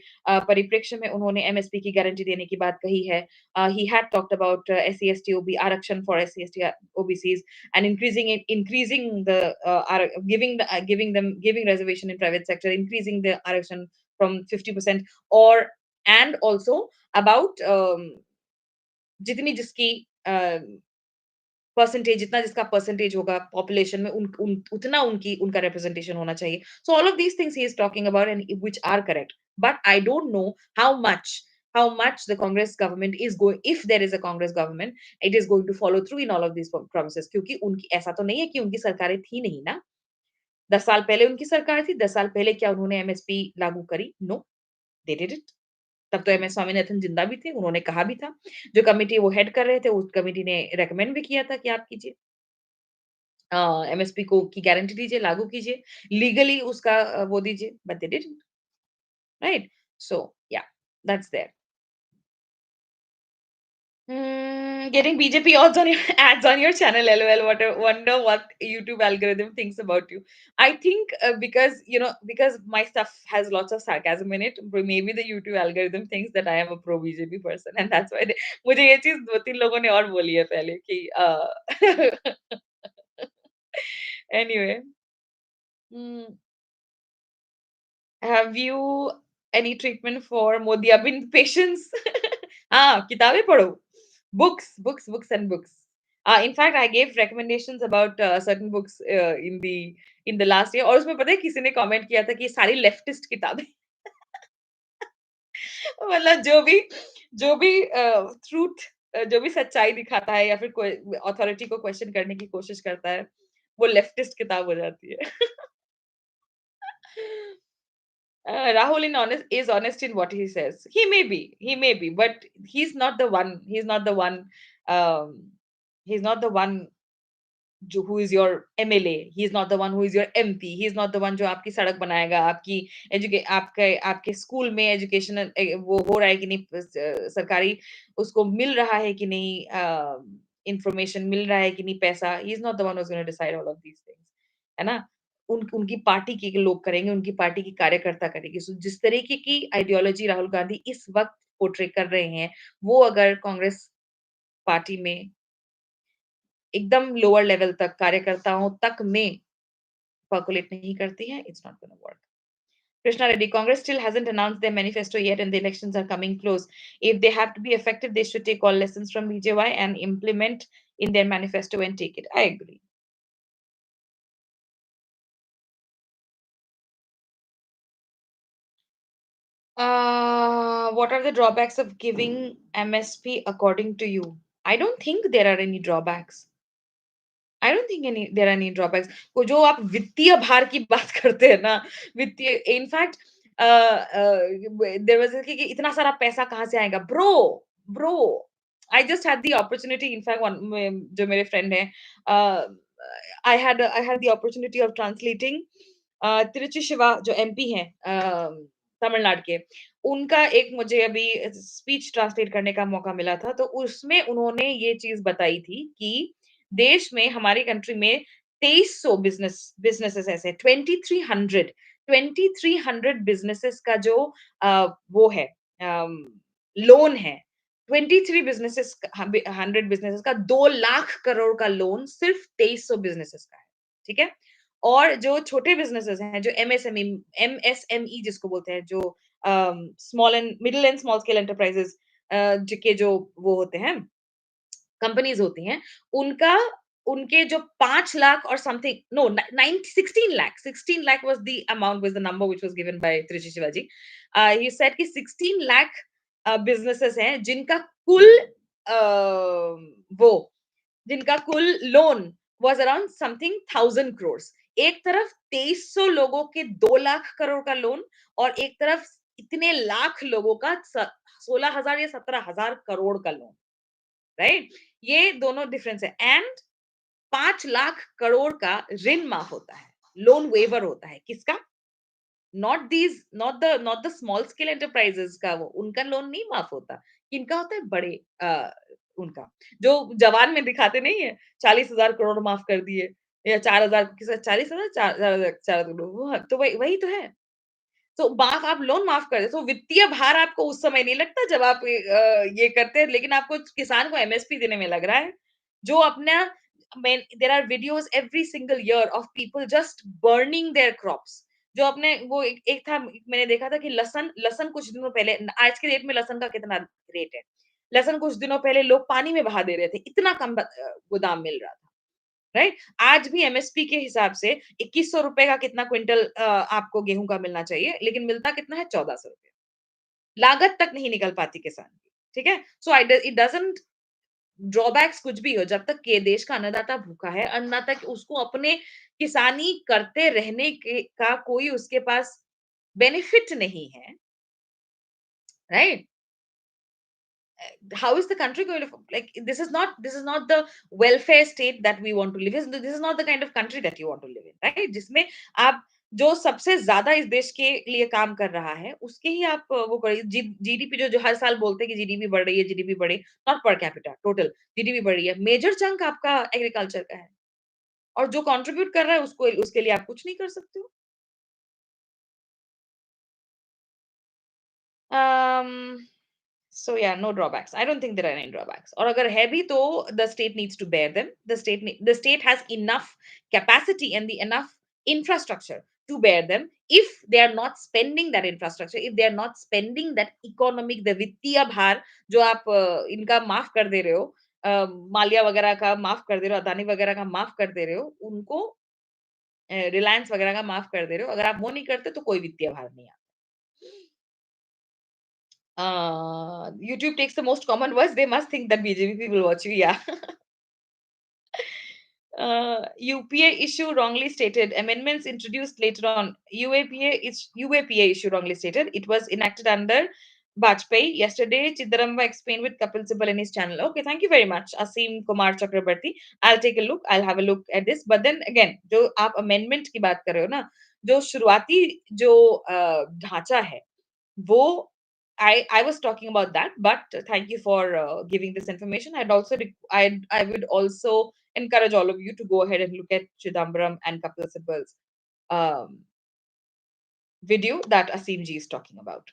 परिप्रेक्ष्य में उन्होंने एमएसपी की गारंटी देने की बात कही है। He had talked about SC ST OB आरक्षण for SC ST OBCs and increasing the giving reservation in private sector, increasing the आरक्षण from 50% or and also about जितनी जिसकी परसेंटेज जितना जिसका परसेंटेज होगा पॉपुलेशन में उतना उनकी उनका रिप्रेजेंटेशन होना चाहिए। So all of these things he is talking about and which are correct. But I don't know how much how much the Congress government is going if there is a Congress government it is going to follow through in all of these promises क्योंकि उनकी ऐसा तो नहीं है कि उनकी सरकारें थी नहीं ना। 10 साल पहले उनकी सरकार थी, 10 साल पहले क्या उन्होंने एमएसपी लागू करी? No, they didn't. तब तो एमएस स्वामीनाथन जिंदा भी थे, उन्होंने कहा भी था। जो कमिटी वो हेड कर रहे थे, उस कमिटी ने रिकमेंड भी किया था कि आप कीजिए। एमएसपी को की गारंटी दीजिए, लागू कीजिए, लीगली उसका वो दीजिए, but they didn't, right? So yeah, that's there. Getting BJP odds on your ads on your channel, LOL. What wonder what YouTube algorithm thinks about you. I think because my stuff has lots of sarcasm in it, maybe the YouTube algorithm thinks that I am a pro BJP person, and that's why मुझे ये चीज 2-3 लोगों ने और बोली है पहले कि anyway. Hmm. Have you any treatment for Modiabin patients? हाँ, किताबें पढ़ो. Books and books. In fact, I gave recommendations about certain books in the last year. और उसमें पता है किसी ने कमेंट किया था कि ये सारी लेफ्टिस्ट किताबें मतलब जो भी ट्रूथ जो भी सच्चाई दिखाता है या फिर कोई अथॉरिटी को क्वेश्चन करने की कोशिश करता है, वो लेफ्टिस्ट किताब हो जाती है। Rahul is honest in what he says. He may be, but he's not the one. He's not the one. Um, he's not the one who is your MLA. He's not the one who is your MP. He's not the one जो आपकी सड़क बनाएगा, आपके school में educational वो हो रहा है कि नहीं, सरकारी उसको मिल रहा है कि नहीं, इंफॉर्मेशन मिल रहा है कि नहीं, पैसा। He is not the one who is going to decide all of these things, है ना? उनकी पार्टी के लोग करेंगे, उनकी पार्टी की कार्यकर्ता करेगी। सो जिस तरीके की आइडियोलॉजी राहुल गांधी इस वक्त पोर्ट्रे कर रहे हैं, वो अगर कांग्रेस पार्टी में एकदम लोअर लेवल तक कार्यकर्ताओं तक में percolate नहीं करती है, it's not going to work. Krishna Reddy, Congress still hasn't announced their manifesto yet and the elections are coming close. If they have to be effective, they should take all lessons from BJY and implement in their manifesto and take it. I agree. What are the drawbacks of giving MSP according to you? I don't think there are any drawbacks. I don't think any there are any drawbacks. वो जो आप वित्तीय भार की बात करते हैं ना, वित्तीय इनफैक्ट देयर वाज़ कि इतना सारा पैसा कहाँ से आएगा? Bro I just had the opportunity in fact one जो मेरे फ्रेंड हैं I had the opportunity of translating Tiruchi Shiva जो एमपी हैं तमिलनाडु के, उनका एक मुझे अभी स्पीच ट्रांसलेट करने का मौका मिला था, तो उसमें उन्होंने ये चीज़ बताई थी कि देश में हमारी कंट्री में 2300 बिज़नेसेस ऐसे 2300 बिज़नेसेस का जो वो है लोन है। 23 बिज़नेसेस 100 बिज़नेसेस का 2 लाख करोड़ का लोन सिर्फ 2300 बिज़नेसेस का है। ठीक है? और जो छोटे बिज़नेसेस हैं, जो एमएसएमई जिसको बोलते हैं, जो small and middle and small scale enterprises जो वो होते हैं कंपनीज होती हैं, उनका उनके जो 5 लाख और something no 16 lakh was the amount was the number which was given by Trichy Shivaji. He said कि 16 लाख बिजनेसेस हैं वो जिनका कुल loan was around something 1000 crores। एक तरफ 2300 लोगों के 2 लाख करोड़ का लोन, और एक तरफ इतने लाख लोगों का 16,000 या 17,000 करोड़ का लोन, राइट? ये दोनों डिफरेंस है। एंड 5 लाख करोड़ का ऋण माफ होता है, लोन वेवर होता है। किसका? Not the small scale enterprises का, वो उनका लोन नहीं माफ होता। किनका होता है? बड़े उनका, जो जवान में दिखाते नहीं है, 40,000 करोड़ माफ कर दिए, या 4,000, किसी 40,000, 4,000 वो तो वही वही तो है। तो माफ, आप लोन माफ कर दे तो वित्तीय भार आपको उस समय नहीं लगता जब आप ये करते हैं, लेकिन आपको किसान को एमएसपी देने में लग रहा है, जो अपना there are videos every single year of people just burning their crops. जो अपने वो एक था, मैंने देखा था कि लसन लसन कुछ दिनों पहले, आज के डेट में लसन का कितना रेट है? लसन कुछ दिनों पहले लोग पानी में बहा दे रहे थे, इतना कम गोदाम मिल रहा था, राइट? आज भी एमएसपी के हिसाब से 2100 रुपए का कितना क्विंटल आपको गेहूं का मिलना चाहिए, लेकिन मिलता कितना है? 1400 रुपए। लागत तक नहीं निकल पाती किसान की, ठीक है? सो इट डजंट ड्रॉबैक्स कुछ भी हो, जब तक के देश का अन्नदाता भूखा है, अन्नदाता उसको अपने किसानी करते रहने का कोई उसके पास बेनिफिट नहीं है, right? How is the country going to, like, this is not the welfare state that we want to live in. This is not the kind of country that you want to live in, right? जिसमें आप जो सबसे ज्यादा इस देश के लिए काम कर रहा है उसके ही आप वो करिए। जीडीपी जो हर साल बोलते हैं कि जीडीपी बढ़ रही है, जीडीपी बढ़ी, not per capita, total GDP बढ़ी है, मेजर चंक आपका एग्रीकल्चर का है, और जो कंट्रीब्यूट कर रहा है उसको उसके लिए आप कुछ नहीं कर सकते हो। um So yeah, no drawbacks. I don't think there are any drawbacks. और अगर है भी तो the state needs to bear them. The state has enough capacity and the enough infrastructure to bear them. If they are not spending that infrastructure, if they are not spending that economic, the वित्तीय भार जो आप इनका माफ कर दे रहे हो, मालिया वगैरह का माफ कर दे रहे हो, अदानी वगैरह का माफ कर दे रहे हो, उनको रिलायंस वगैरह का माफ कर दे रहे हो, अगर आप वो नहीं करते तो कोई वित्तीय भार नहीं आता। YouTube takes the most common words. They must think that BJP people watch you. Yeah. UPA issue wrongly stated. Amendments introduced later on. UAPA issue wrongly stated. It was enacted under Bajpayee. Yesterday, Chiddaramba explained with Kapil Sibal in his channel. Okay, thank you very much, Asim Kumar Chakrabarti. I'll take a look. I'll have a look at this. But then again, जो आप amendment की बात कर रहे हो ना, जो शुरुआती जो ढांचा है, वो I was talking about that, but thank you for giving this information. I would also encourage all of you to go ahead and look at Chidambaram and Kapil Sibal's um, video that Asim ji is talking about.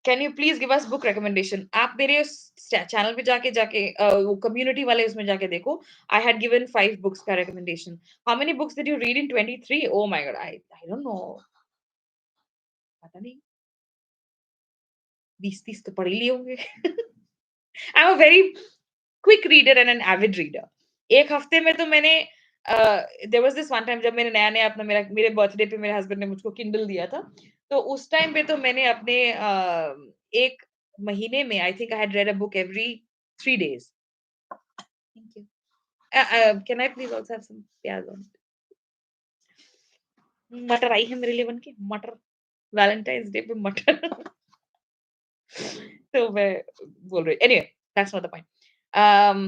Can you please give us book recommendation? आप मेरे channel पे जाके जाके वो community वाले उसमें जाके देखो. I had given 5 books का recommendation. How many books did you read in 23? Oh my god, I don't know. पता नहीं. 20-30 तो पढ़ ही लिए होंगे. I'm a very quick reader and an avid reader. एक हफ्ते में तो मैंने there was this one time जब मैंने नया-नया अपना मेरे बर्थडे पे मेरे हस्बैंड ने मुझको किंडल दिया था। तो उस टाइम पे तो मैंने अपने 1 महीने में I think I had read a book every 3 days. Thank you. Can I please also have some pyaz on it? मटर आई है मेरे लिए बन के, मटर। वैलेंटाइन्स डे पे मटर। तो मैं बोल रही anyway that's not the point. um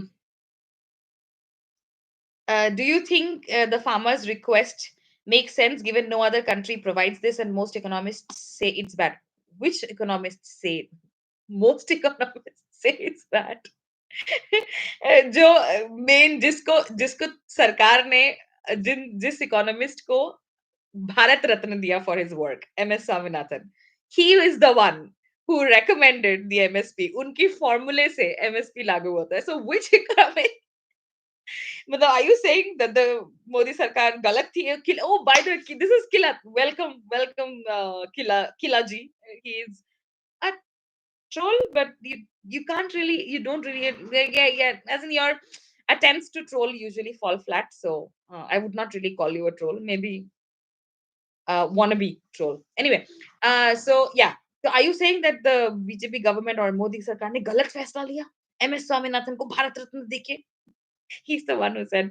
do you think the farmer's request makes sense given no other country provides this and most economists say it's bad? Which economists say? Most economists say it's bad. जो main जिसको जिसको सरकार ने जिस economist को भारत रत्न दिया for his work, MS Swaminathan, he is the one who recommended the MSP. उनकी फॉर्मूले से एमएसपी लागू होता है. So which economic, मतलब are you saying that the Modi सरकार गलत थी? Oh, by the way, this is Kila. Welcome, Kila ji. He is a troll, but you can't really, you don't really, yeah. As in your attempts to troll usually fall flat. So I would not really call you a troll. Maybe wannabe troll. Anyway, so yeah. So are you saying that the BJP government और मोदी सरकार ने गलत फैसला लिया? MS Swaminathan को भारत रत्न देके? He's the one who said,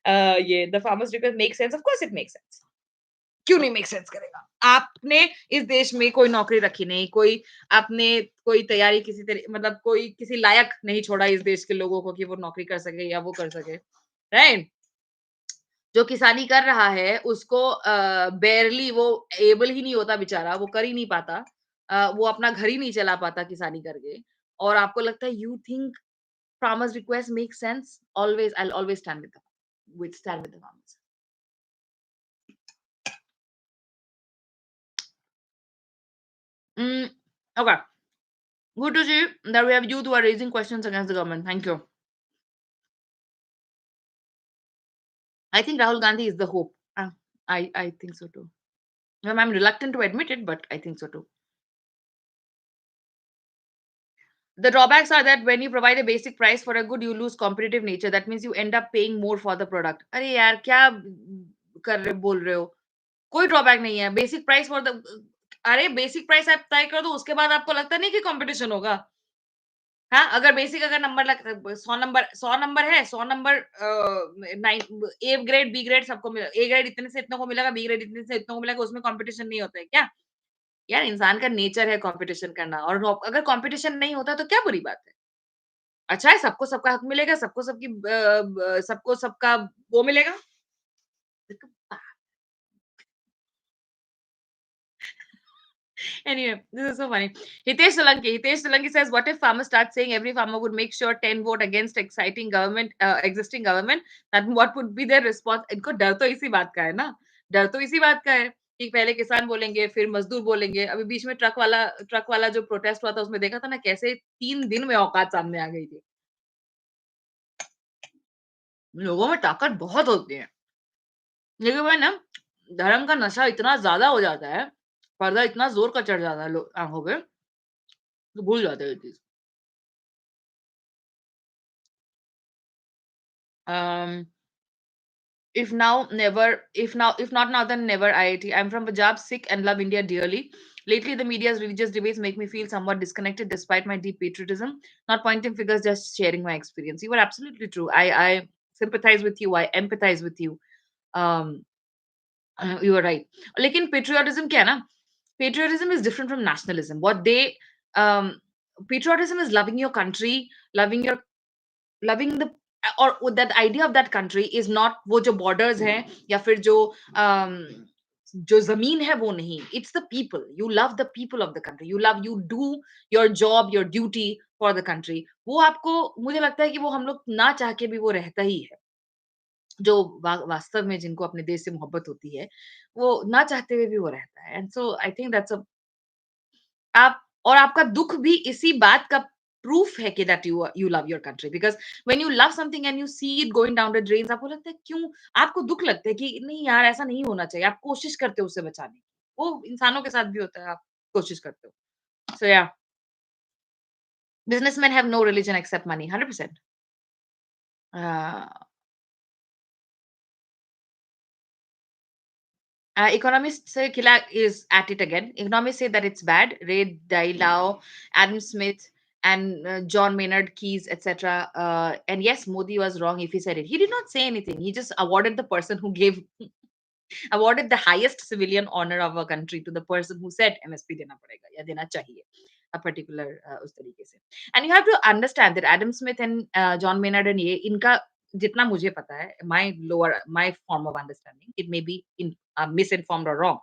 ये the farmers request makes sense. Of course it makes sense. क्यों नहीं मेक सेंस करेगा? आपने इस देश में कोई नौकरी रखी नहीं, कोई आपने कोई तैयारी किसी मतलब कोई किसी लायक नहीं छोड़ा इस देश के लोगों को कि वो नौकरी कर सके या वो कर सके, राइट? जो किसानी कर रहा है उसको बेयरली वो एबल ही नहीं होता बेचारा, वो कर ही नहीं पाता। वो अपना घर ही नहीं चला पाता किसानी करके और आपको लगता है you think farmers request makes sense? Always, I'll always stand with the farmers. Mm, okay. Good to see that we have youth who are raising questions against the government. Thank you. I think Rahul Gandhi is the hope. I think so too. I'm reluctant to admit it, but I think so too. The drawbacks are that when you provide a basic price for a good, you lose competitive nature. That means you end up paying more for the product. अरे यार क्या कर रहे बोल रहे हो? कोई drawback नहीं है। बेसिक प्राइस फॉर द अरे बेसिक प्राइस आप तय कर दो उसके बाद आपको लगता नहीं कि कंपटीशन होगा? हाँ, अगर बेसिक अगर नंबर 100 नंबर है, 100 number A grade, B grade सबको मिले ए ग्रेड इतने से इतने को मिलेगा, बी ग्रेड इतने से इतने को मिलेगा, उसमें कॉम्पिटिशन नहीं होता है क्या? यार इंसान का नेचर है कॉम्पिटिशन करना और अगर कॉम्पिटिशन नहीं होता तो क्या बुरी बात है? अच्छा है सबको सबका हक मिलेगा, सबको सबकी सबको सबका वो मिलेगा। Anyway, this is so funny. Hitesh Solanki says, "What if farmers start saying every farmer would make sure 10 vote against exciting government, existing government? Then what would be their response?" इनको डर तो इसी बात का है ना, डर तो इसी बात का है कि पहले किसान बोलेंगे, फिर मजदूर बोलेंगे। अभी बीच में ट्रक वाला जो प्रोटेस्ट हुआ था, उसमें देखा था ना कैसे 3 दिन में औकात सामने आ गई थी। लोगों में ताकत बहुत होती है, लेकिन वही ना धर्म का नशा इतना ज्यादा हो जाता है, पर्दा इतना जोर का चढ़ जाता है आंखों पे, तो भूल जाते हैं ये चीज। Um, if not now, then never. IIT. I'm from Punjab, sick and love India dearly. Lately, the media's religious debates make me feel somewhat disconnected despite my deep patriotism. Not pointing fingers, just sharing my experience. You are absolutely true. I sympathize with you. I empathize with you. Um, you are right. Lekin patriotism क्या है ना? Patriotism is different from nationalism. Um, patriotism is loving your country, loving the or that idea of that country is not वो जो borders हैं या फिर um, जो जमीन है वो नहीं, it's the people. You love the people of the country, you do your job, your duty for the country. वो आपको मुझे लगता है कि वो हम लोग ना चाह के भी वो रहता ही है, जो वास्तव में जिनको अपने देश से मोहब्बत होती है वो ना चाहते हुए भी वो रहता है। And so I think that's आप और आपका दुःख भी इसी बात का प्रूफ है कि that you love your country because when you love something and you see it going down the drains आपको लगता है क्यों आपको दुःख लगता है कि नहीं यार ऐसा नहीं होना चाहिए। आप कोशिश करते हो उसे बचाने की। वो इंसानों के साथ भी होता है, आप कोशिश करते हो। So yeah businessman have no religion except money 100%। Uh economists say Kila is at it again. Economists say that it's bad. Ray Dalio, Adam Smith, and John Maynard Keynes, etc. And yes, Modi was wrong if he said it. He did not say anything. He just awarded the person who gave awarded the highest civilian honor of a country to the person who said MSP देना पड़ेगा या देना चाहिए a particular उस तरीके से and you have to understand that Adam Smith and John Maynard and ये इनका जितना मुझे पता है my form of understanding it may be misinformed or wrong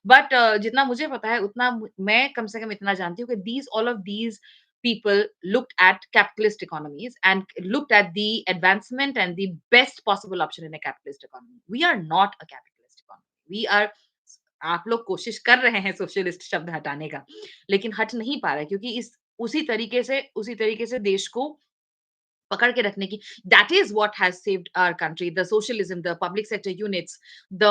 but जितना मुझे पता है उतना मैं कम से कम इतना जानती हूँ कि these all of these people looked at capitalist economies and looked at the advancement and the best possible option in a capitalist economy. We are not a capitalist economy. We are आप लोग कोशिश कर रहे हैं socialist शब्द हटाने का, लेकिन हट नहीं पा रहा है क्योंकि इस उसी तरीके से देश को पकड़ के रखने की that is what has saved our country the socialism the public sector units the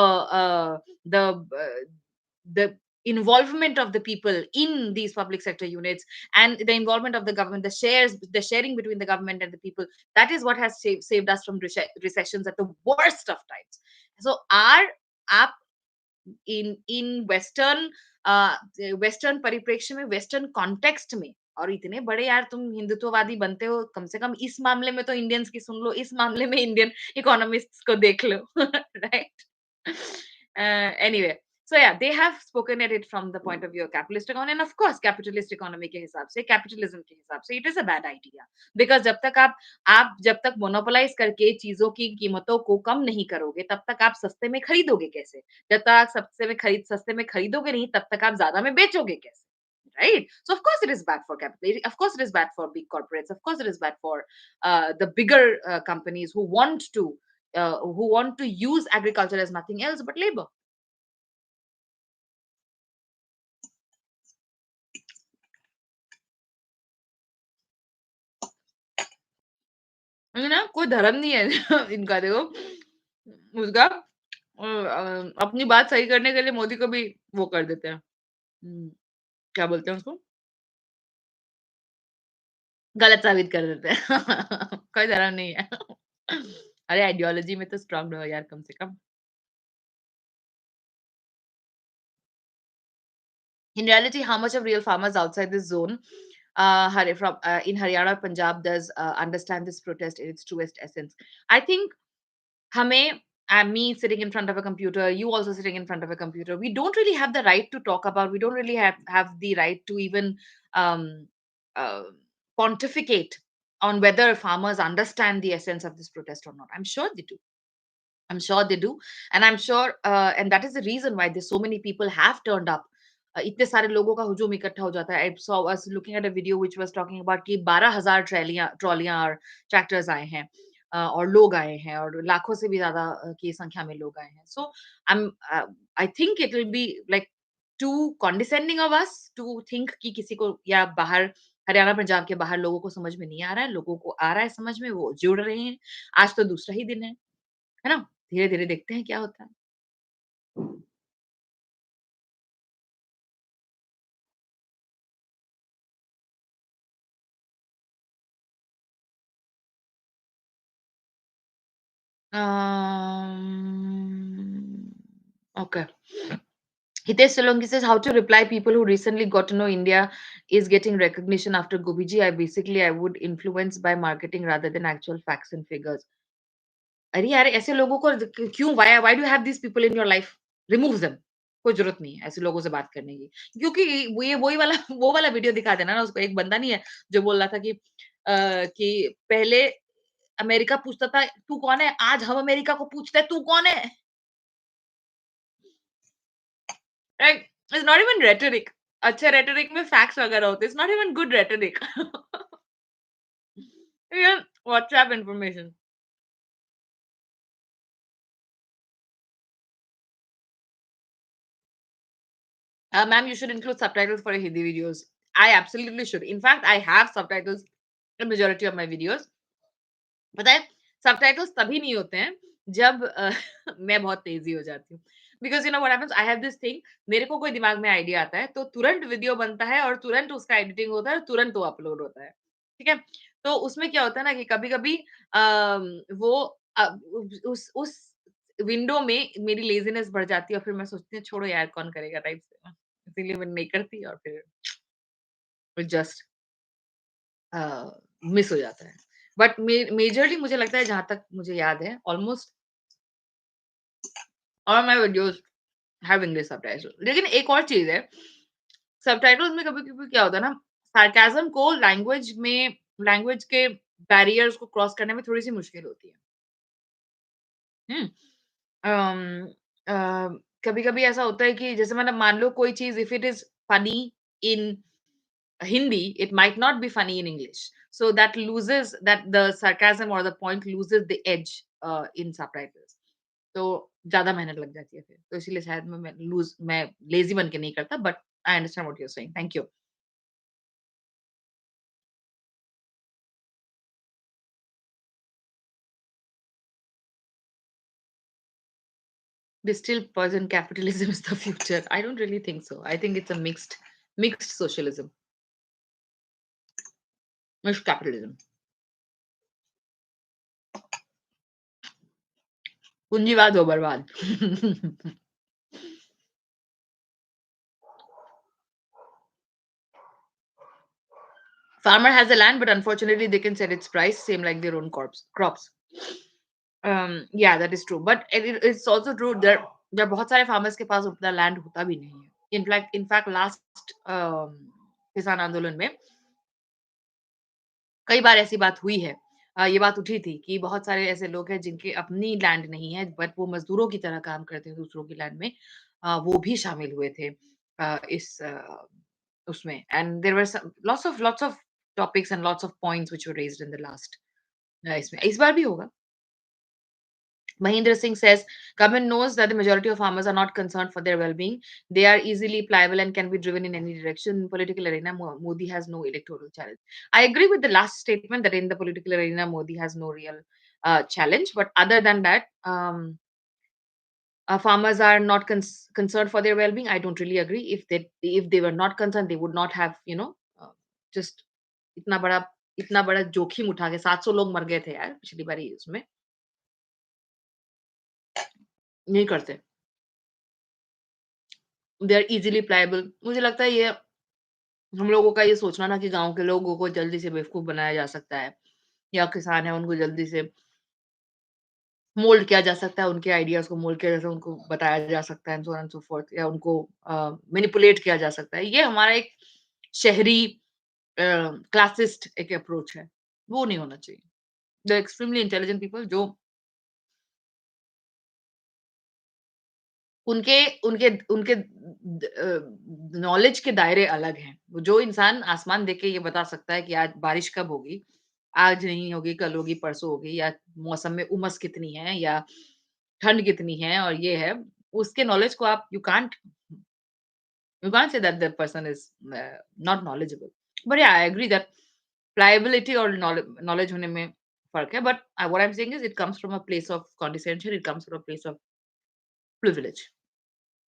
involvement of the people in these public sector units and the involvement of the government the sharing between the government and the people that is what has saved us from recessions at the worst of times so our in western western परिप्रेक्ष्य में, western context में, और इतने बड़े यार तुम हिंदुत्ववादी बनते हो, कम से कम इस मामले में तो इंडियंस की सुन लो, इस मामले में इंडियन इकोनॉमिस्ट्स को देख लो, right? Anyway, so yeah, they have spoken at it from the point of view of capitalist economy, and of course capitalist economy के हिसाब से, capitalism के हिसाब से it is a bad idea, because जब तक आप जब तक मोनोपोलाइज करके चीजों की कीमतों को कम नहीं करोगे, तब तक आप सस्ते में खरीदोगे कैसे? जब तक आप सस्ते में खरीदोगे नहीं, तब तक आप ज्यादा में बेचोगे कैसे? Right? So of course it is bad for capital. Of course it is bad for big corporates. Of course it is bad for the bigger companies who want to use agriculture as nothing else but labor. ना कोई धर्म नहीं है इनका, देखो उसका अपनी बात सही करने के लिए मोदी को भी वो कर देते हैं। क्या बोलते हैं उसको? गलत साबित कर देते हैं। कोई धर्म नहीं है। अरे आइडियोलॉजी में तो स्ट्रांग रहो यार कम से कम। In reality, how much of real farmers outside this zone, in Haryana, Punjab, does understand this protest in its truest essence? I think हमें, me sitting in front of a computer, you also sitting in front of a computer, we don't really have the right to talk about, we don't really have the right to even um, uh, pontificate on whether farmers understand the essence of this protest or not. I'm sure they do. I'm sure they do. And I'm sure, and that is the reason why there's so many people have turned up. इतने सारे लोगों का हुजूम इकट्ठा हो जाता है. I saw us looking at a video which was talking about कि 12,000 ट्रॉलियां और ट्रैक्टर्स आए हैं, और लोग आए हैं, और लाखों से भी ज्यादा की संख्या में लोग आए हैं. So I'm I think it will be like too condescending of us to think कि किसी को या बाहर हरियाणा पंजाब के बाहर लोगों को समझ में नहीं आ रहा है. लोगों को आ रहा है समझ में, वो जुड़ रहे हैं. आज तो दूसरा ही दिन है ना? धीरे-धीरे देखते हैं क्या होता है। Okay. Hitesh Salongi says, how to reply people who recently got to know India is getting recognition after Gobiji. I would influence by marketing rather than actual facts and figures. अरे यार ऐसे लोगों को क्यों, why do you have these people in your life? Remove them. कोई जरूरत नहीं है ऐसे लोगों से बात करने की, क्योंकि वो ये वही वाला वो वाला वीडियो दिखा देना ना उसको। एक बंदा नहीं है जो बोल रहा था कि पहले अमेरिका पूछता था तू कौन है, आज हम अमेरिका को पूछते हैं तू कौन है। Right? It's not even rhetoric. अच्छे रेटोरिक में फैक्ट्स वगैरह होते, it's not even good rhetoric. WhatsApp information. Ma'am, you should include subtitles for your Hindi videos. I absolutely should. In fact, I have subtitles in majority of my videos. पता है subtitles तभी नहीं होते हैं जब मैं बहुत तेजी हो जाती हूँ। Because you know what happens, I have this thing, मेरे को कोई दिमाग में आइडिया आता है तो तुरंत वीडियो बनता है और तुरंत उसका एडिटिंग होता है और तुरंत वो अपलोड होता है। ठीक है? तो उसमें क्या होता है ना कि कभी-कभी वो अ, उस विंडो में मेरी लेज़ीनेस बढ़ जाती है और फिर मैं सोचती हूँ छोड़ो यार कौन करेगा टाइप से। इसीलिए मैं नहीं करती और फिर जस्ट मिस हो जाता है। बट मेजरली मुझे लगता है जहाँ तक मुझे याद है almost all my videos have English subtitle. लेकिन एक और चीज़ है, सबटाइटल्स में कभी-कभी क्या होता है ना, सार्काज़्म को लैंग्वेज के बैरियर्स को क्रॉस करने में थोड़ी-सी मुश्किल होती है। हुँ? अम, अ, कभी-कभी ऐसा होता है कि जैसे मतलब मान लो कोई चीज़ if it is funny in Hindi, it might not be funny in English. So that loses that the sarcasm or the point loses the edge in subtitles. तो ज़्यादा मेहनत लग जाती है फिर। तो इसीलिए शायद मैं लेज़ी बन के नहीं करता, but I understand what you are saying. Thank you. Distilled poison capitalism is the future. I don't really think so. I think it's a mixed socialism, mixed capitalism. पूंजीवाद हो बर्बाद। Farmer has the land, but unfortunately, they can set its price same like their own crops. Yeah, that is true. But it's also true that there बहुत सारे farmers के पास उतना land होता भी नहीं है. In fact, last किसान आंदोलन में कई बार ऐसी बात हुई है। ये बात उठी थी कि बहुत सारे ऐसे लोग हैं जिनके अपनी लैंड नहीं है, बट वो मज़दूरों की तरह काम करते हैं दूसरों की लैंड में। वो भी शामिल हुए थे इस उसमें and there were some lots of topics and lots of points which were raised in the last इसमें। इस बार भी होगा। Mahindra Singh says, government knows that the majority of farmers are not concerned for their well-being. They are easily pliable and can be driven in any direction. Political arena, Modi has no electoral challenge. I agree with the last statement that in the political arena, Modi has no real challenge. But other than that, farmers are not concerned for their well-being. I don't really agree. If they were not concerned, they would not have just इतना बड़ा इतना बड़ा जोखिम उठा के 700 लोग मर गए थे यार पिछली बारी उसमें नहीं करते दे आर इजीली प्लायबल मुझे लगता है ये हम लोगों का ये सोचना ना कि गाँव के लोगों को जल्दी से बेवकूफ़ बनाया जा सकता है या किसान है उनको जल्दी से मोल्ड किया जा सकता है, उनके आइडियाज़ को मोल्ड किया जा सकता है, उनको बताया जा सकता है and so on and so fourth या उनको मैनिपुलेट किया जा सकता है। ये हमारा एक शहरी क्लासिस्ट एक अप्रोच है, वो नहीं होना चाहिए। द एक्सट्रीमली इंटेलिजेंट पीपल जो उनके उनके उनके नॉलेज के दायरे अलग हैं। वो जो इंसान आसमान देख के ये बता सकता है कि आज बारिश कब होगी, आज नहीं होगी, कल होगी, परसों होगी या मौसम में उमस कितनी है या ठंड कितनी है और ये है, उसके नॉलेज को आप you can't say that the person is not knowledgeable. But yeah, I agree that pliability और knowledge होने में फ़र्क है। But what I'm saying is it comes from a place of condescension, it comes from a place of privilege.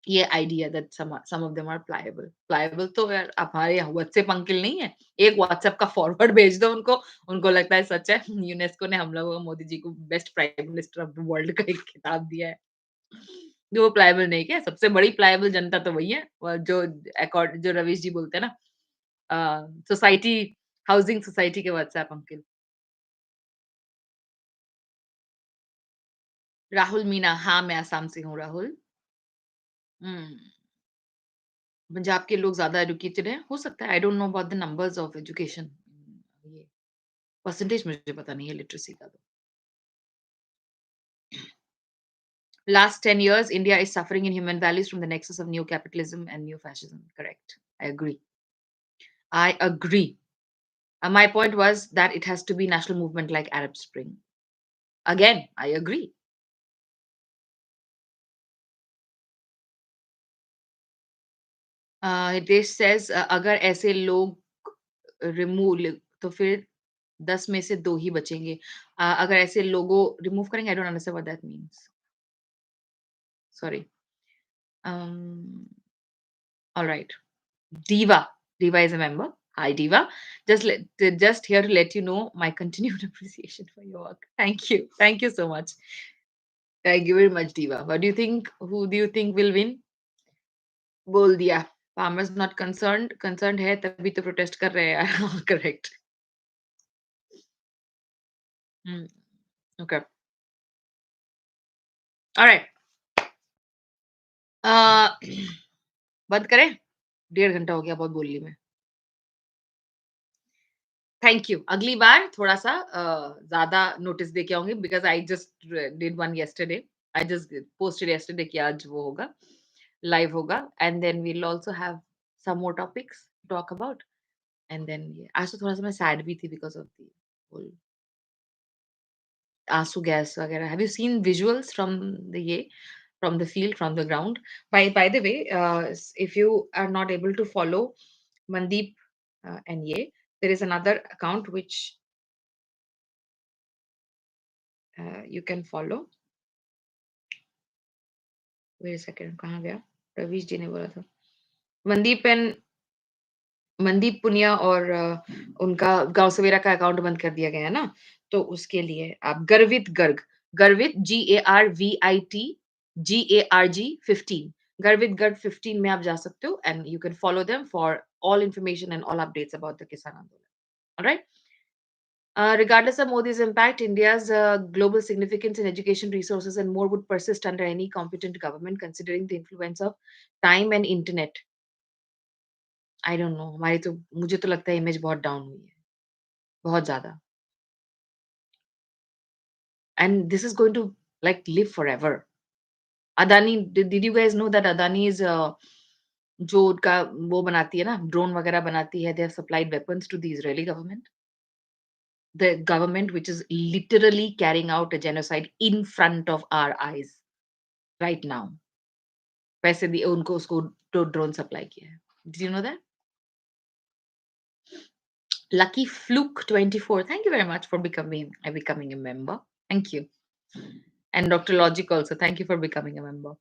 ये idea that some of them are pliable pliable तो यार हमारे यहाँ व्हाट्सएप अंकल नहीं है एक व्हाट्सएप का फॉरवर्ड भेज दो उनको उनको लगता है सच है यूनेस्को ने हम लोगों को मोदी जी को best prime minister of the world का एक खिताब दिया है जो वो प्लायबल नहीं क्या सबसे बड़ी प्लायबल जनता तो वही है और जो अकॉर्ड जो रवीश जी बोलते हैं ना सोसाइटी हाउसिंग सोसाइटी के व्हाट्सएप अंकल राहुल मीना हाँ मैं आसाम से हूँ राहुल हम्म पंजाब के लोग ज़्यादा एजुकेटेड हैं, हो सकता है आई don't know about the numbers of education ये परसेंटेज मुझे पता नहीं है लिटरेसी का तो। Last 10 years, India is suffering in human values from the nexus of neo capitalism and neo fascism. Correct. I agree. I agree. My point was that it has to be national movement like Arab Spring. Again, I agree. This says अगर ऐसे लोग remove तो फिर 10 में से 2 ही बचेंगे। अगर ऐसे लोगों रिमूव करेंगे I don't understand what that means. Sorry. Um, all right. Diva. Diva is a member. Hi, Diva. Just here to let you know my continued appreciation for your work. Thank you. Thank you so much. Thank you very much, Diva. What do you think? Who do you think will win? बोल दिया. Farmers not concerned. Concerned है तभी तो protest कर रहे हैं यार. Correct. Hmm. Okay. All right. Uh, बंद करें? 1.5 घंटा हो गया बहुत बोल ली मैं। Thank you. अगली बार थोड़ा-सा ज़्यादा नोटिस दे के आऊँगी because I just did one yesterday. I just posted yesterday कि आज वो होगा, लाइव होगा and then we will also have some more topics to talk about and then ये आज तो थोड़ा-सा मैं सैड भी थी बिकॉज़ ऑफ द होल आंसू गैस वगैरह। Have you seen visuals from the ये from the field, from the ground? By the way, if you are not able to follow Mandeep and Ye, there is another account which you can follow. Wait a second कहाँ गया? रवीश जी ने बोला था। Mandeep and Mandeep Punia और उनका गाँव सवेरा का account बंद कर दिया गया है ना, तो उसके लिए आप गर्वित GARVIT GARG 15 गर्वित गर्ग 15 में आप जा सकते हो and you can follow them for all information and all updates about the किसान आंदोलन। All right. Regardless of Modi's impact, India's global significance in education resources and more would persist under any competent government, considering the influence of time and internet. I don't no हमारी तो मुझे तो लगता है image बहुत down हुई है, बहुत ज़्यादा and this is going to like live forever. Adani did you guys know that Adani is जो उनका वो बनाती है ना, ड्रोन वगैरह बनाती है, they have supplied weapons to the Israeli government. The government which is literally carrying out a genocide in front of our eyes right now. पैसे दिए उनको उसको ड्रोन सप्लाई किया है। Did you know that? Lucky Fluke 24. Thank you very much for becoming a member. Thank you. And Dr. Logic also. Thank you for becoming a member.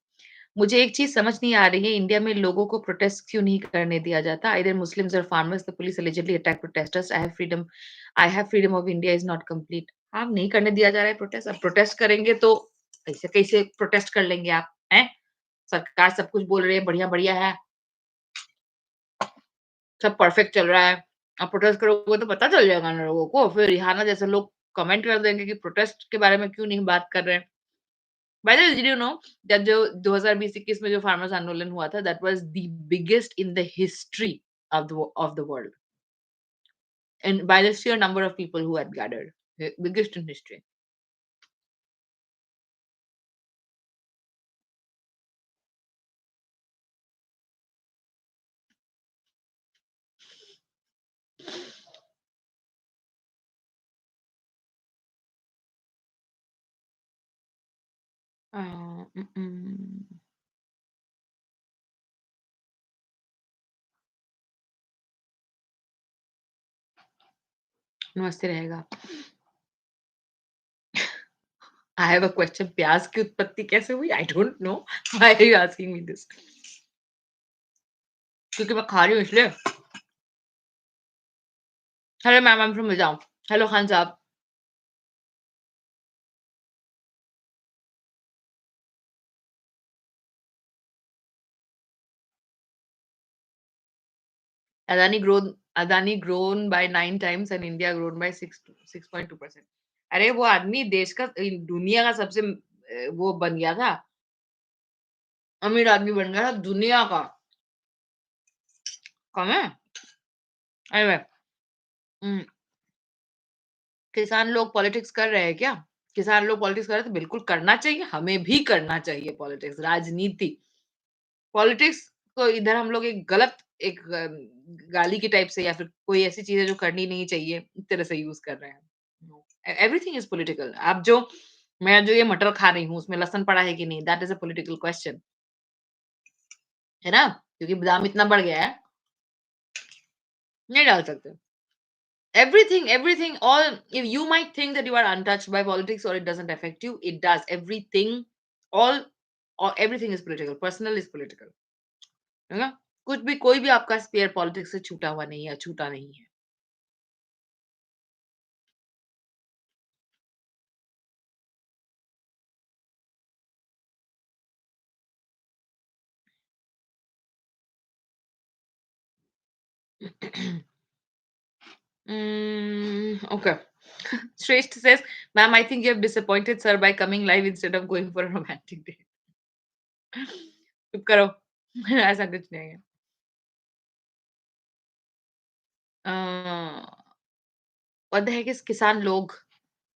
मुझे एक चीज समझ नहीं आ रही है इंडिया में लोगों को प्रोटेस्ट क्यों नहीं करने दिया जाता आइदर मुस्लिम्स और farmers the police allegedly attack protesters I have freedom of India is not complete हाँ नहीं करने दिया जा रहा है प्रोटेस्ट अब प्रोटेस्ट करेंगे तो कैसे कैसे प्रोटेस्ट कर लेंगे आप हैं सरकार सब कुछ बोल रही है बढ़िया बढ़िया है सब परफेक्ट चल रहा है अब प्रोटेस्ट करोगे तो पता चल जाएगा ना लोगों को फिर रिहाना जैसे लोग कमेंट कर देंगे कि प्रोटेस्ट के बारे में क्यों नहीं बात कर रहे हैं bye the way did you know that जो 2020-21 में जो फार्मर्स आंदोलन हुआ था that was the biggest in the history of the world and by the sheer number of people who had gathered biggest in history. Mm-mm. नमस्ते रहेगा I have a question प्याज की उत्पत्ति कैसे हुई I don't know why are you asking me this क्योंकि मैं खा रही हूँ इसलिए hello ma'am I am from मिजाम hello Khan Sahab Adani grown by 9 times and India grown by 6.2%. अरे वो आदमी देश का दुनिया का सबसे वो बन गया था अमीर आदमी बन गया था दुनिया का कम है anyway, हम्म, किसान लोग पॉलिटिक्स कर रहे हैं क्या किसान लोग पॉलिटिक्स कर रहे हैं तो बिल्कुल करना चाहिए हमें भी करना चाहिए पॉलिटिक्स राजनीति पॉलिटिक्स को इधर हम लोग एक गलत एक गाली के टाइप से या फिर कोई ऐसी चीज है जो करनी नहीं चाहिए इस तरह से यूज कर रहे हैं एवरीथिंग इज पॉलिटिकल आप जो मैं जो ये मटर खा रही हूँ उसमें लहसुन पड़ा है कि नहीं that is a political question है ना क्योंकि दाम इतना बढ़ गया है नहीं डाल सकते everything all if you might think that you are untouched by politics or it doesn't affect you it does everything all or everything is political personal is political है ना कुछ भी कोई भी आपका स्पेयर पॉलिटिक्स से छूटा हुआ नहीं है छूटा नहीं है okay Shrestha says ma'am I think you have disappointed sir by coming live instead of going for a romantic date चुप करो ऐसा कुछ नहीं है what the heck is kisan log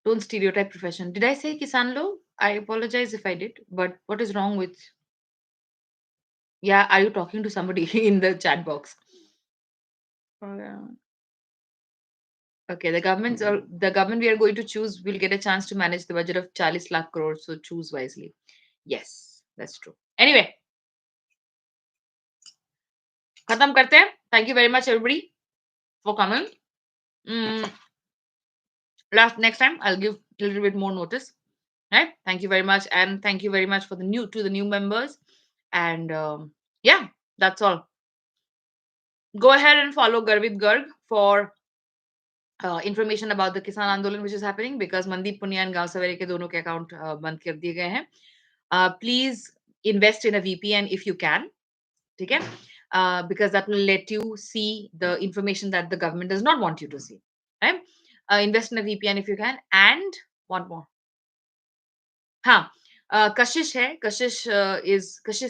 don't stereotype profession did I say kisan log I apologize if I did but what is wrong with yeah are you talking to somebody in the chat box okay okay the government we are going to choose will get a chance to manage the budget of 40 lakh crores so choose wisely yes that's true anyway खत्म करते हैं thank you very much everybody for coming mm, last next time I'll give a little bit more notice right thank you very much and thank you very much for the new members and yeah that's all go ahead and follow Garvit Garg for information about the Kisan Andolan which is happening because Mandeep Punia and Gaon Saveri के दोनों के account बंद कर दिए गए हैं please invest in a VPN if you can ठीक है because that will let you see the information that the government does not want you to see right? Invest in a VPN if you can. And one more. Huh. Kashish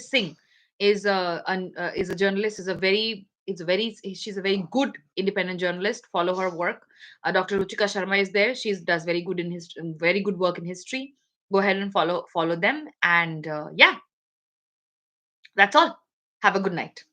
Singh is a journalist. She's a very good independent journalist. Follow her work. Dr. Ruchika Sharma is there. She does very good in history, very good work in history. Go ahead and follow them. And yeah, that's all. Have a good night.